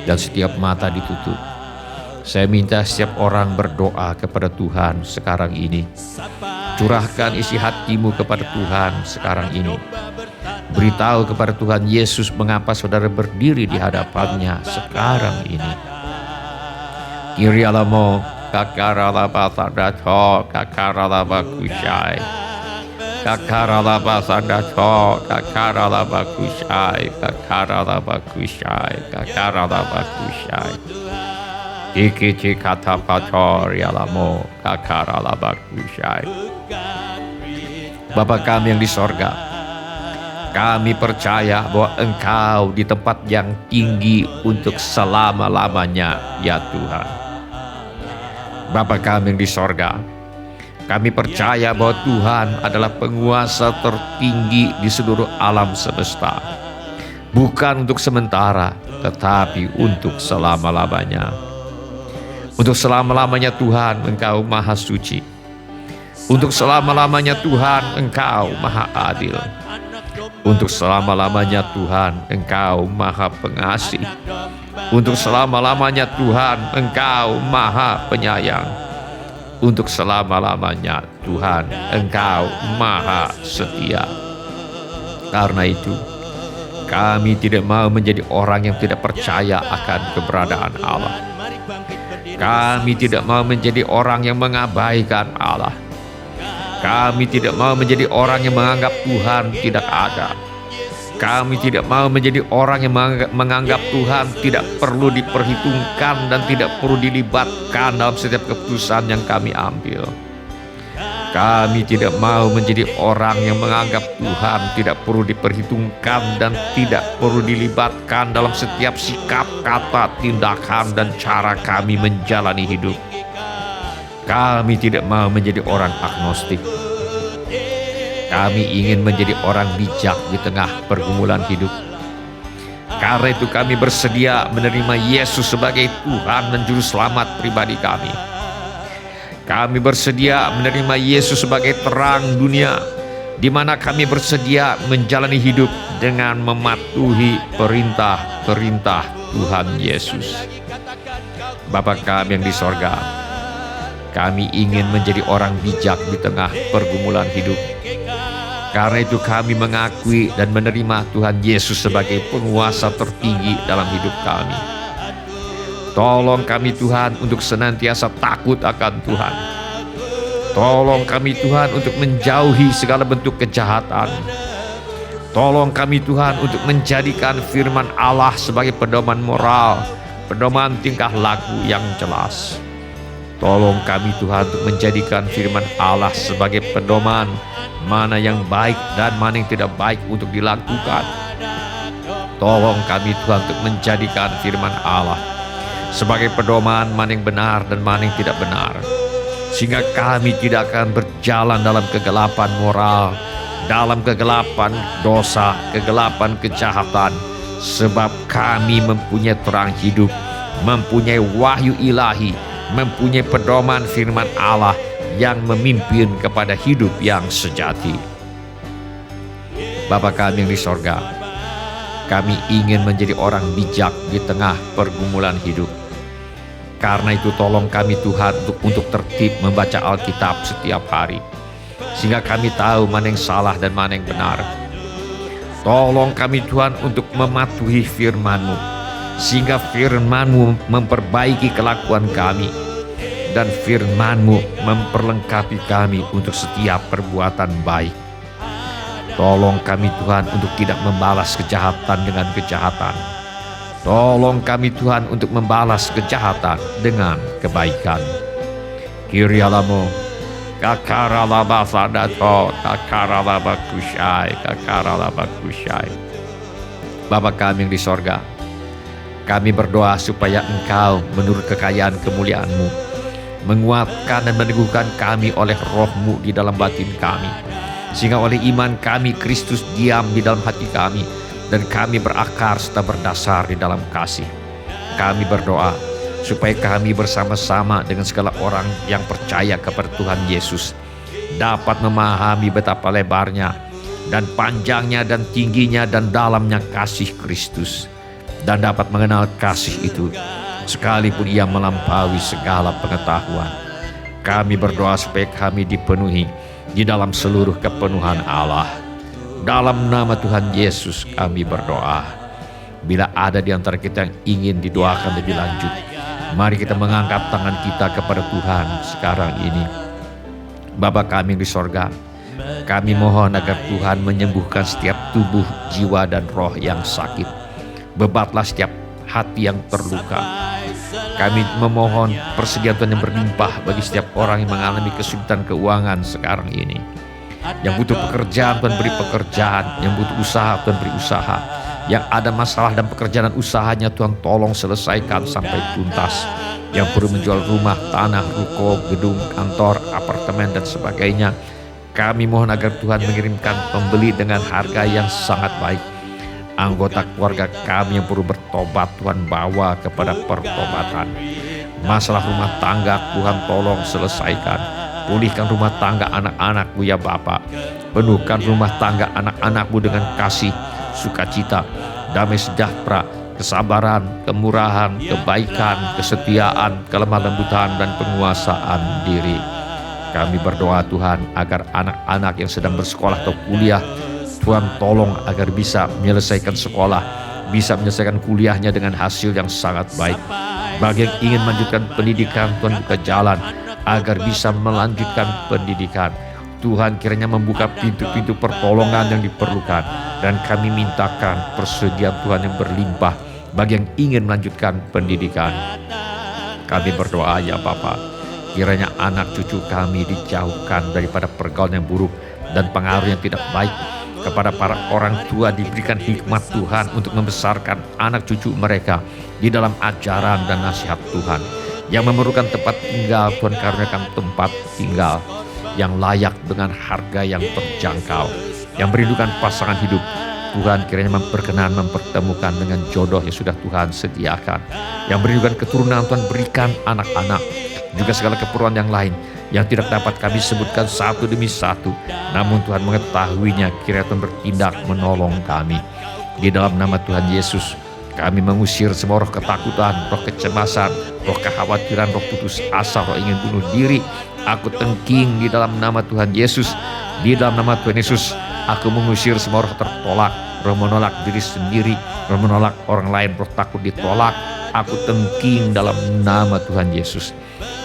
dan setiap mata ditutup. Saya minta setiap orang berdoa kepada Tuhan sekarang ini. Curahkan isi hatimu kepada Tuhan sekarang ini. Beritahu kepada Tuhan Yesus mengapa saudara berdiri di hadapannya sekarang ini. Kirialamo kakaralaba sadaco kakaralaba kusyai. Kakaralaba sadaco kakaralaba kusyai. Kakaralaba kusyai. Kakaralaba kusyai. Iki kata pator yalamo kakaralaba kusyai. Bapa kami yang di sorga, kami percaya bahwa Engkau di tempat yang tinggi untuk selama-lamanya, ya Tuhan. Bapa kami yang di sorga, kami percaya bahwa Tuhan adalah penguasa tertinggi di seluruh alam semesta. Bukan untuk sementara, tetapi untuk selama-lamanya. Untuk selama-lamanya Tuhan, Engkau Maha Suci. Untuk selama-lamanya Tuhan, Engkau Maha Adil. Untuk selama-lamanya Tuhan, Engkau Maha Pengasih. Untuk selama-lamanya Tuhan, Engkau Maha Penyayang. Untuk selama-lamanya Tuhan, Engkau Maha Setia. Karena itu, kami tidak mau menjadi orang yang tidak percaya akan keberadaan Allah. Kami tidak mau menjadi orang yang mengabaikan Allah. Kami tidak mau menjadi orang yang menganggap Tuhan tidak ada. Kami tidak mau menjadi orang yang menganggap Tuhan tidak perlu diperhitungkan dan tidak perlu dilibatkan dalam setiap keputusan yang kami ambil. Kami tidak mau menjadi orang yang menganggap Tuhan tidak perlu diperhitungkan dan tidak perlu dilibatkan dalam setiap sikap, kata, tindakan, dan cara kami menjalani hidup. Kami tidak mau menjadi orang agnostik. Kami ingin menjadi orang bijak di tengah pergumulan hidup. Karena itu kami bersedia menerima Yesus sebagai Tuhan dan Juru Selamat pribadi kami. Kami bersedia menerima Yesus sebagai terang dunia, di mana kami bersedia menjalani hidup dengan mematuhi perintah-perintah Tuhan Yesus. Bapa kami yang di sorga, kami ingin menjadi orang bijak di tengah pergumulan hidup. Karena itu kami mengakui dan menerima Tuhan Yesus sebagai penguasa tertinggi dalam hidup kami. Tolong kami Tuhan untuk senantiasa takut akan Tuhan. Tolong kami Tuhan untuk menjauhi segala bentuk kejahatan. Tolong kami Tuhan untuk menjadikan firman Allah sebagai pedoman moral, pedoman tingkah laku yang jelas. Tolong kami Tuhan untuk menjadikan firman Allah sebagai pedoman mana yang baik dan mana yang tidak baik untuk dilakukan. Tolong kami Tuhan untuk menjadikan firman Allah sebagai pedoman mana yang benar dan mana yang tidak benar, sehingga kami tidak akan berjalan dalam kegelapan moral, dalam kegelapan dosa, kegelapan kejahatan, sebab kami mempunyai terang hidup, mempunyai wahyu ilahi, mempunyai pedoman firman Allah yang memimpin kepada hidup yang sejati. Bapa kami yang di sorga, kami ingin menjadi orang bijak di tengah pergumulan hidup. Karena itu tolong kami Tuhan untuk tertib membaca Alkitab setiap hari, sehingga kami tahu mana yang salah dan mana yang benar. Tolong kami Tuhan untuk mematuhi firman-Mu, sehingga firman-Mu memperbaiki kelakuan kami, dan firman-Mu memperlengkapi kami untuk setiap perbuatan baik. Tolong kami Tuhan untuk tidak membalas kejahatan dengan kejahatan. Tolong kami Tuhan untuk membalas kejahatan dengan kebaikan. Kirialamo, kakaralaba sadato, kakaralaba kusyai, kakaralaba kusyai. Bapa kami yang di sorga, kami berdoa supaya Engkau menurut kekayaan kemuliaan-Mu menguatkan dan meneguhkan kami oleh Roh-Mu di dalam batin kami, sehingga oleh iman kami Kristus diam di dalam hati kami, dan kami berakar serta berdasar di dalam kasih. Kami berdoa supaya kami bersama-sama dengan segala orang yang percaya kepada Tuhan Yesus dapat memahami betapa lebarnya dan panjangnya dan tingginya dan dalamnya kasih Kristus, dan dapat mengenal kasih itu sekalipun ia melampaui segala pengetahuan. Kami berdoa supaya kami dipenuhi di dalam seluruh kepenuhan Allah. Dalam nama Tuhan Yesus kami berdoa. Bila ada di antara kita yang ingin didoakan lebih lanjut, mari kita mengangkat tangan kita kepada Tuhan sekarang ini. Bapa kami di sorga, kami mohon agar Tuhan menyembuhkan setiap tubuh, jiwa, dan roh yang sakit. Bebatlah setiap hati yang terluka. Kami memohon persediaan Tuhan yang berlimpah bagi setiap orang yang mengalami kesulitan keuangan sekarang ini. Yang butuh pekerjaan, Tuhan beri pekerjaan. Yang butuh usaha, Tuhan beri usaha. Yang ada masalah dan pekerjaan dan usahanya, Tuhan tolong selesaikan sampai tuntas. Yang perlu menjual rumah, tanah, ruko, gedung, kantor, apartemen, dan sebagainya, kami mohon agar Tuhan mengirimkan pembeli dengan harga yang sangat baik. Anggota keluarga kami yang perlu bertobat, Tuhan bawa kepada pertobatan. Masalah rumah tangga, Tuhan tolong selesaikan. Pulihkan rumah tangga anak-anak-Mu ya Bapa. Penuhkan rumah tangga anak-anak-Mu dengan kasih, sukacita, damai sejahtera, kesabaran, kemurahan, kebaikan, kesetiaan, kelemah lembutan, dan penguasaan diri. Kami berdoa Tuhan agar anak-anak yang sedang bersekolah atau kuliah, Tuhan tolong agar bisa menyelesaikan sekolah, bisa menyelesaikan kuliahnya dengan hasil yang sangat baik. Bagi yang ingin melanjutkan pendidikan, Tuhan buka jalan agar bisa melanjutkan pendidikan. Tuhan kiranya membuka pintu-pintu pertolongan yang diperlukan, dan kami mintakan persediaan Tuhan yang berlimpah bagi yang ingin melanjutkan pendidikan. Kami berdoa ya Bapa, Kiranya anak cucu kami dijauhkan daripada pergaulan yang buruk dan pengaruh yang tidak baik. Kepada para orang tua diberikan hikmat Tuhan untuk membesarkan anak cucu mereka di dalam ajaran dan nasihat Tuhan. Yang memerlukan tempat tinggal, Tuhan karuniakan tempat tinggal yang layak dengan harga yang terjangkau. Yang merindukan pasangan hidup, Tuhan kiranya memperkenan mempertemukan dengan jodoh yang sudah Tuhan sediakan. Yang merindukan keturunan, Tuhan berikan anak-anak. Juga segala keperluan yang lain yang tidak dapat kami sebutkan satu demi satu. Namun Tuhan mengetahuinya, kiranya Tuhan bertindak menolong kami. Di dalam nama Tuhan Yesus, kami mengusir semua roh ketakutan, roh kecemasan, roh kekhawatiran, roh putus asa, roh ingin bunuh diri. Aku tengking di dalam nama Tuhan Yesus. Di dalam nama Tuhan Yesus, aku mengusir semua roh tertolak, roh menolak diri sendiri, roh menolak orang lain, roh takut ditolak. Aku tengking dalam nama Tuhan Yesus.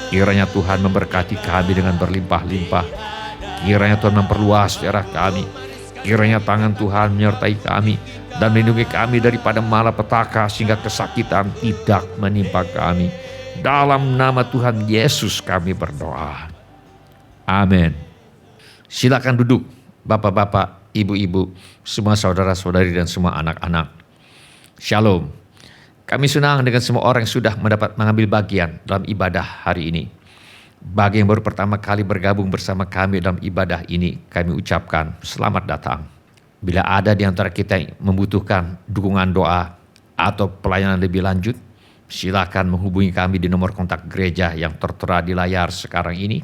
Kiranya Tuhan memberkati kami dengan berlimpah-limpah. Kiranya Tuhan memperluas daerah kami. Kiranya tangan Tuhan menyertai kami dan melindungi kami daripada malapetaka sehingga kesakitan tidak menimpa kami. Dalam nama Tuhan Yesus kami berdoa. Amin. Silakan duduk, bapak-bapak, ibu-ibu, semua saudara-saudari dan semua anak-anak. Shalom. Kami senang dengan semua orang yang sudah mengambil bagian dalam ibadah hari ini. Bagi yang baru pertama kali bergabung bersama kami dalam ibadah ini, kami ucapkan selamat datang. Bila ada di antara kita yang membutuhkan dukungan doa atau pelayanan lebih lanjut, silakan menghubungi kami di nomor kontak gereja yang tertera di layar sekarang ini.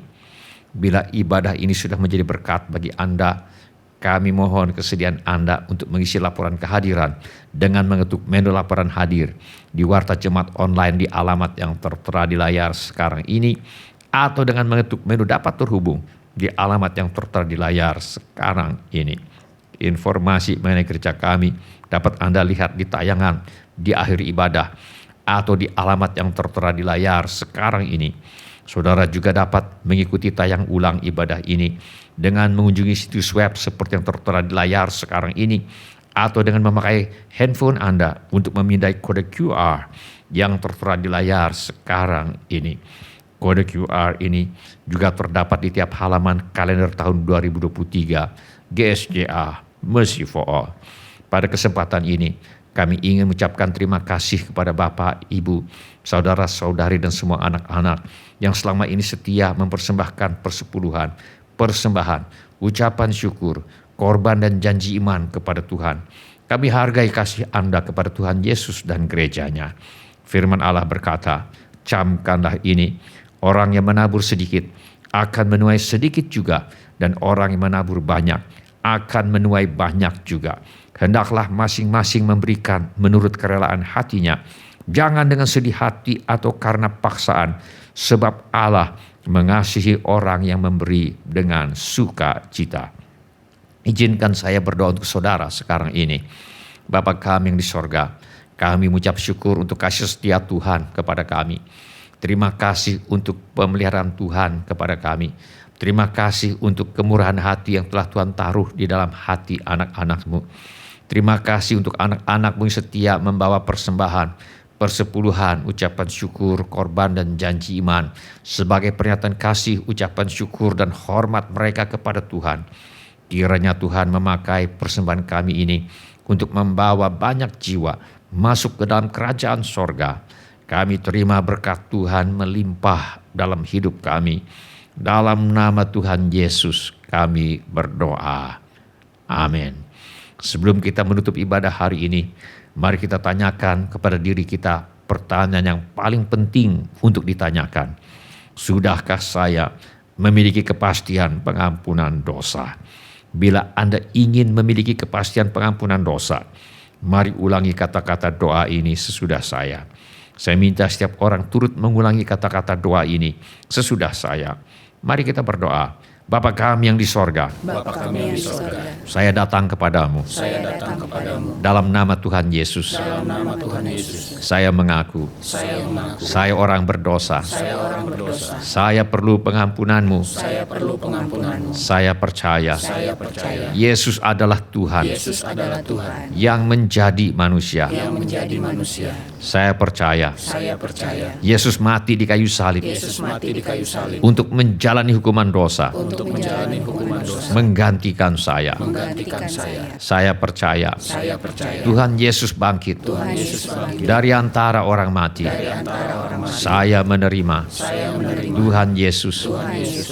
Bila ibadah ini sudah menjadi berkat bagi Anda, kami mohon kesediaan Anda untuk mengisi laporan kehadiran dengan mengetuk menu laporan hadir di Warta Jemaat Online di alamat yang tertera di layar sekarang ini, atau dengan mengetuk menu dapat terhubung di alamat yang tertera di layar sekarang ini. Informasi mengenai gereja kami dapat Anda lihat di tayangan di akhir ibadah atau di alamat yang tertera di layar sekarang ini. Saudara juga dapat mengikuti tayang ulang ibadah ini dengan mengunjungi situs web seperti yang tertera di layar sekarang ini, atau dengan memakai handphone Anda untuk memindai kode QR yang tertera di layar sekarang ini. Kode QR ini juga terdapat di tiap halaman kalender tahun 2023 GSJA Mercy for All. Pada kesempatan ini, kami ingin mengucapkan terima kasih kepada Bapak, Ibu, saudara-saudari dan semua anak-anak yang selama ini setia mempersembahkan persepuluhan, persembahan, ucapan syukur, korban dan janji iman kepada Tuhan. Kami hargai kasih Anda kepada Tuhan Yesus dan gerejanya. Firman Allah berkata, camkanlah ini, orang yang menabur sedikit akan menuai sedikit juga, dan orang yang menabur banyak akan menuai banyak juga. Hendaklah masing-masing memberikan menurut kerelaan hatinya, jangan dengan sedih hati atau karena paksaan, sebab Allah mengasihi orang yang memberi dengan sukacita. Izinkan saya berdoa untuk saudara sekarang ini. Bapa kami yang di sorga, kami mengucap syukur untuk kasih setia Tuhan kepada kami. Terima kasih untuk pemeliharaan Tuhan kepada kami. Terima kasih untuk kemurahan hati yang telah Tuhan taruh di dalam hati anak-anak-Mu. Terima kasih untuk anak-anak-Mu yang setia membawa persembahan, persepuluhan, ucapan syukur, korban dan janji iman sebagai pernyataan kasih, ucapan syukur dan hormat mereka kepada Tuhan. Kiranya Tuhan memakai persembahan kami ini untuk membawa banyak jiwa masuk ke dalam kerajaan sorga. Kami terima berkat Tuhan melimpah dalam hidup kami. Dalam nama Tuhan Yesus kami berdoa. Amin. Sebelum kita menutup ibadah hari ini, mari kita tanyakan kepada diri kita pertanyaan yang paling penting untuk ditanyakan. Sudahkah saya memiliki kepastian pengampunan dosa? Bila Anda ingin memiliki kepastian pengampunan dosa, mari ulangi kata-kata doa ini sesudah saya. Saya minta setiap orang turut mengulangi kata-kata doa ini sesudah saya. Mari kita berdoa. Bapa kami yang di sorga, Bapa kami yang di surga, saya datang kepadamu. saya datang kepadamu. Dalam nama Tuhan Yesus, Dalam nama Tuhan Yesus, saya mengaku, saya mengaku saya orang berdosa. saya orang berdosa. Saya perlu pengampunanmu. Saya perlu pengampunanmu. Saya percaya, Saya percaya Yesus adalah Tuhan Yesus adalah Tuhan yang menjadi manusia. yang menjadi manusia. Saya percaya, Saya percaya Yesus mati di kayu salib Yesus mati di kayu salib untuk menjalani hukuman dosa, untuk menjalani hukuman dosa, menggantikan saya. menggantikan saya. Saya percaya, Saya percaya Tuhan Yesus bangkit Tuhan Yesus bangkit dari antara orang mati. dari antara orang mati. Saya menerima Saya menerima Tuhan Yesus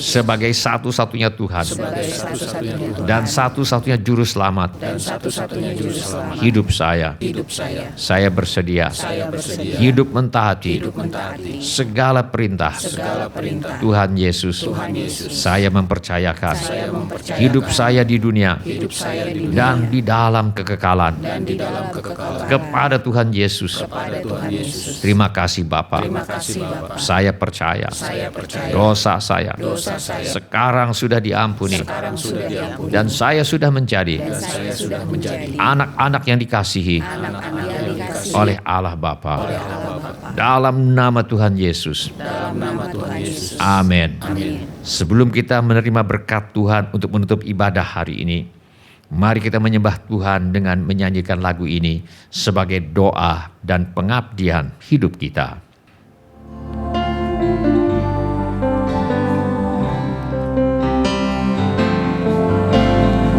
sebagai satu-satunya Tuhan sebagai satu-satunya Tuhan dan satu-satunya juru selamat dan satu-satunya juru selamat hidup saya. hidup saya. Saya bersedia Saya bersedia hidup mentaati hidup mentaati segala perintah segala perintah Tuhan Yesus. Tuhan Yesus. Saya mempercayakan Saya mempercayakan hidup saya di dunia hidup saya di dunia dan di dalam kekekalan dan di dalam kekekalan kepada Tuhan Yesus. pada Tuhan Yesus. Terima kasih Bapa. Terima kasih Bapa. Saya percaya Saya percaya dosa saya dosa saya sekarang sudah diampuni sekarang sudah diampuni dan saya sudah menjadi dan saya sudah menjadi anak-anak yang dikasihi anak-anak yang dikasihi oleh Allah Bapa. oleh Allah Bapa. Dalam nama Tuhan Yesus. Dalam nama Tuhan Yesus. Amin. Amin. Sebelum kita menerima berkat Tuhan untuk menutup ibadah hari ini, mari kita menyembah Tuhan dengan menyanyikan lagu ini sebagai doa dan pengabdian hidup kita.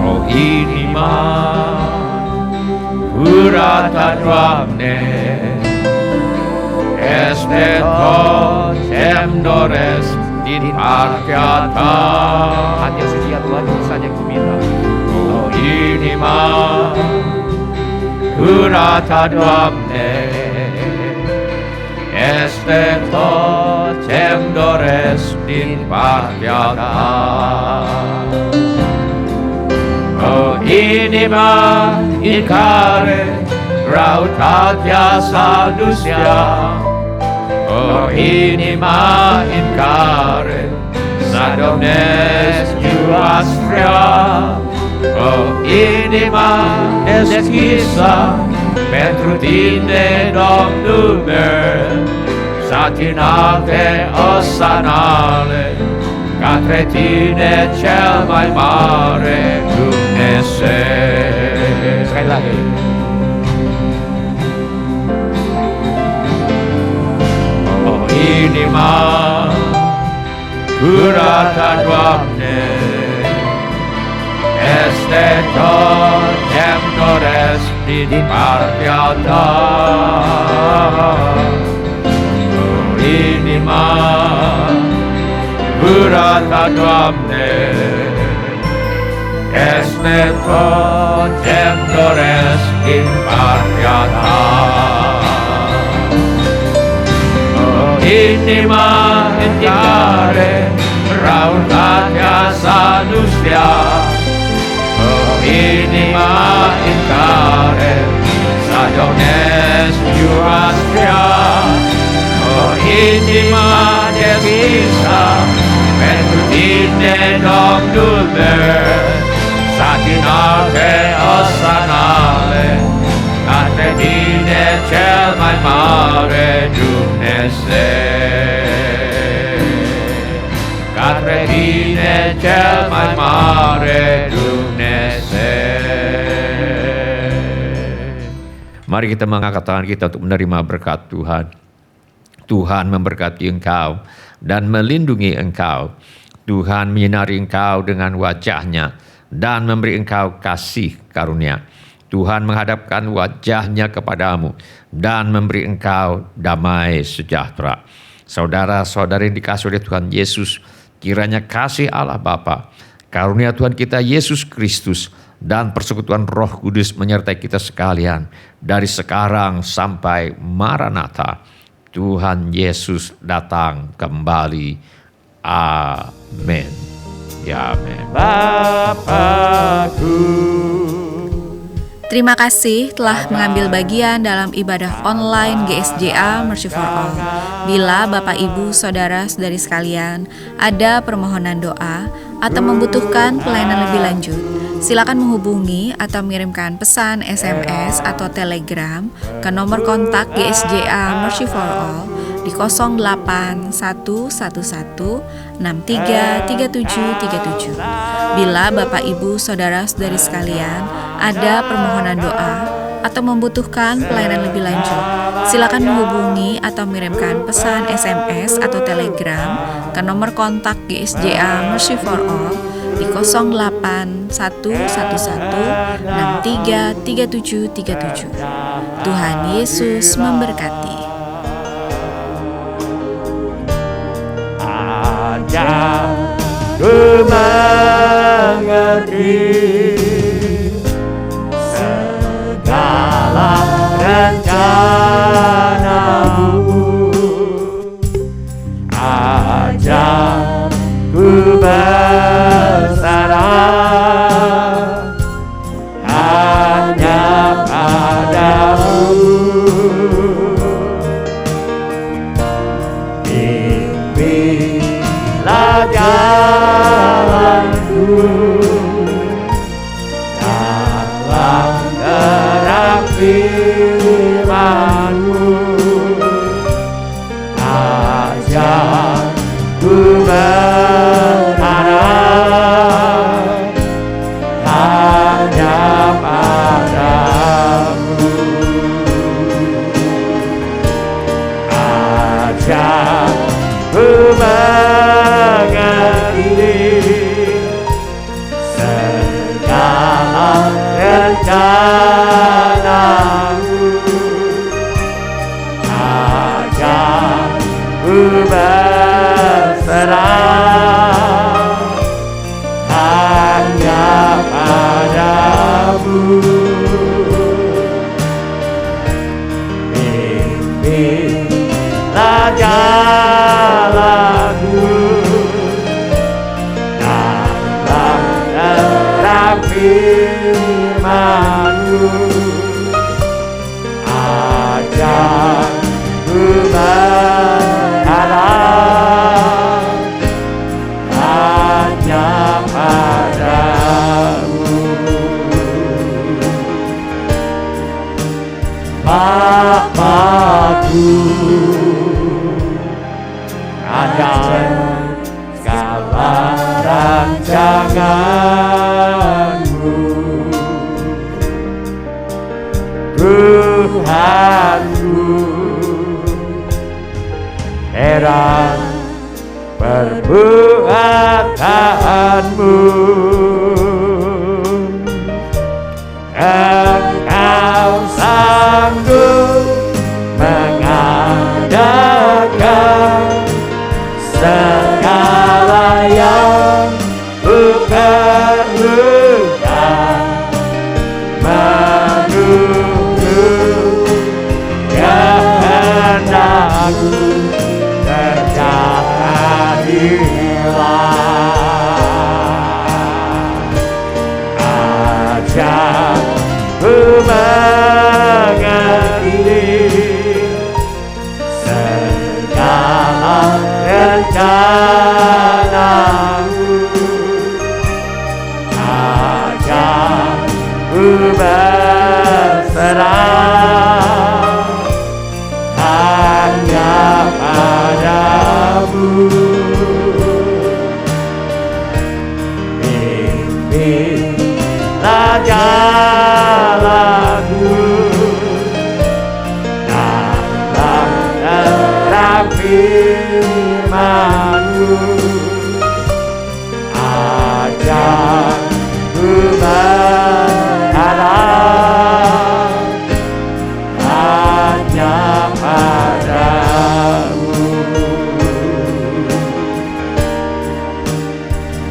Oh inima purata duamne este tot temdores din archiata. Hanya setia Tuhan saja ku minta. Oh inima curata Doamne, este tot ce-mi doresc din partea ta. O inima în care răutatea s-a dus ea, o inima în care s-a domnesc iuastrea, o inima deschisă pentru tine, Domnul meu, satinate osanale, către tine cel mai mare Dumnezeu. Sekali lagi. O inima curată, Doamne, este tot ce-mi doresc din partea ta. O inima curată, Doamne, este tot ce-mi doresc din partea ta. O inima în care răutatea s-a dus ea, o inima în care s-a domnesc iuastrea, o inima deschisă pentru tine, Domnul meu, satinate osanale, către tine cel mai mare Dumnezeu. Către tine cel mai mare Dumnezeu. Mari kita mengangkat tangan kita untuk menerima berkat Tuhan. Tuhan memberkati engkau dan melindungi engkau. Tuhan menyinari engkau dengan wajahnya dan memberi engkau kasih karunia. Tuhan menghadapkan wajahnya kepadamu dan memberi engkau damai sejahtera. Saudara-saudari yang dikasihi oleh Tuhan Yesus, kiranya kasih Allah Bapa, karunia Tuhan kita Yesus Kristus, dan persekutuan Roh Kudus menyertai kita sekalian dari sekarang sampai Maranatha. Tuhan Yesus datang kembali. Amin. Ya, amin. Bapakku. Terima kasih telah mengambil bagian dalam ibadah online GSJA Mercy for All. Bila Bapak Ibu Saudara-saudari sekalian ada permohonan doa, atau membutuhkan pelayanan lebih lanjut, silakan menghubungi atau mengirimkan pesan SMS atau Telegram ke nomor kontak GSJA Mercy for All di 0811633737. Bila Bapak Ibu Saudara-saudari sekalian ada permohonan doa atau membutuhkan pelayanan lebih lanjut, silakan menghubungi atau mengirimkan pesan SMS atau Telegram ke nomor kontak GSJA Mercy for All di 0811633737. Tuhan Yesus memberkati. Ajar ku mengerti segala rencanamu. Ajar ku bersarah hanya padamu. Pimpinlah jalanku dalam terang firman-Mu. Ajar ku berharap hanya padamu. Ajar ku mengerti segala rencana-Mu. Ajar ku berserah hanya padamu. Pimpinlah jalanku dalam terang firman-Mu. Ajar ku berharap hanya padamu. Bapakku, ada segala rancangan-Mu. Tuhanku, heran perbuatan-Mu. Engkau sanggup mengadakan segala yang ku perlukan menurut kehendak-Mu. Ajar ku mengerti segala rencana-Mu. Ajar ku berserah hanya padamu. Pimpinlah jalanku dalam terang firman-Mu. Ajar ku berharap hanya padamu.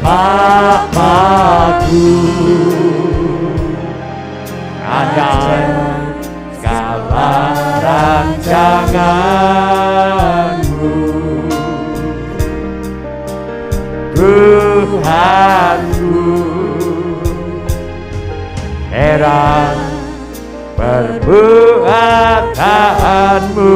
Bapakku, ada segala rancangan-Mu. Tuhanku, heran perbuatan-Mu.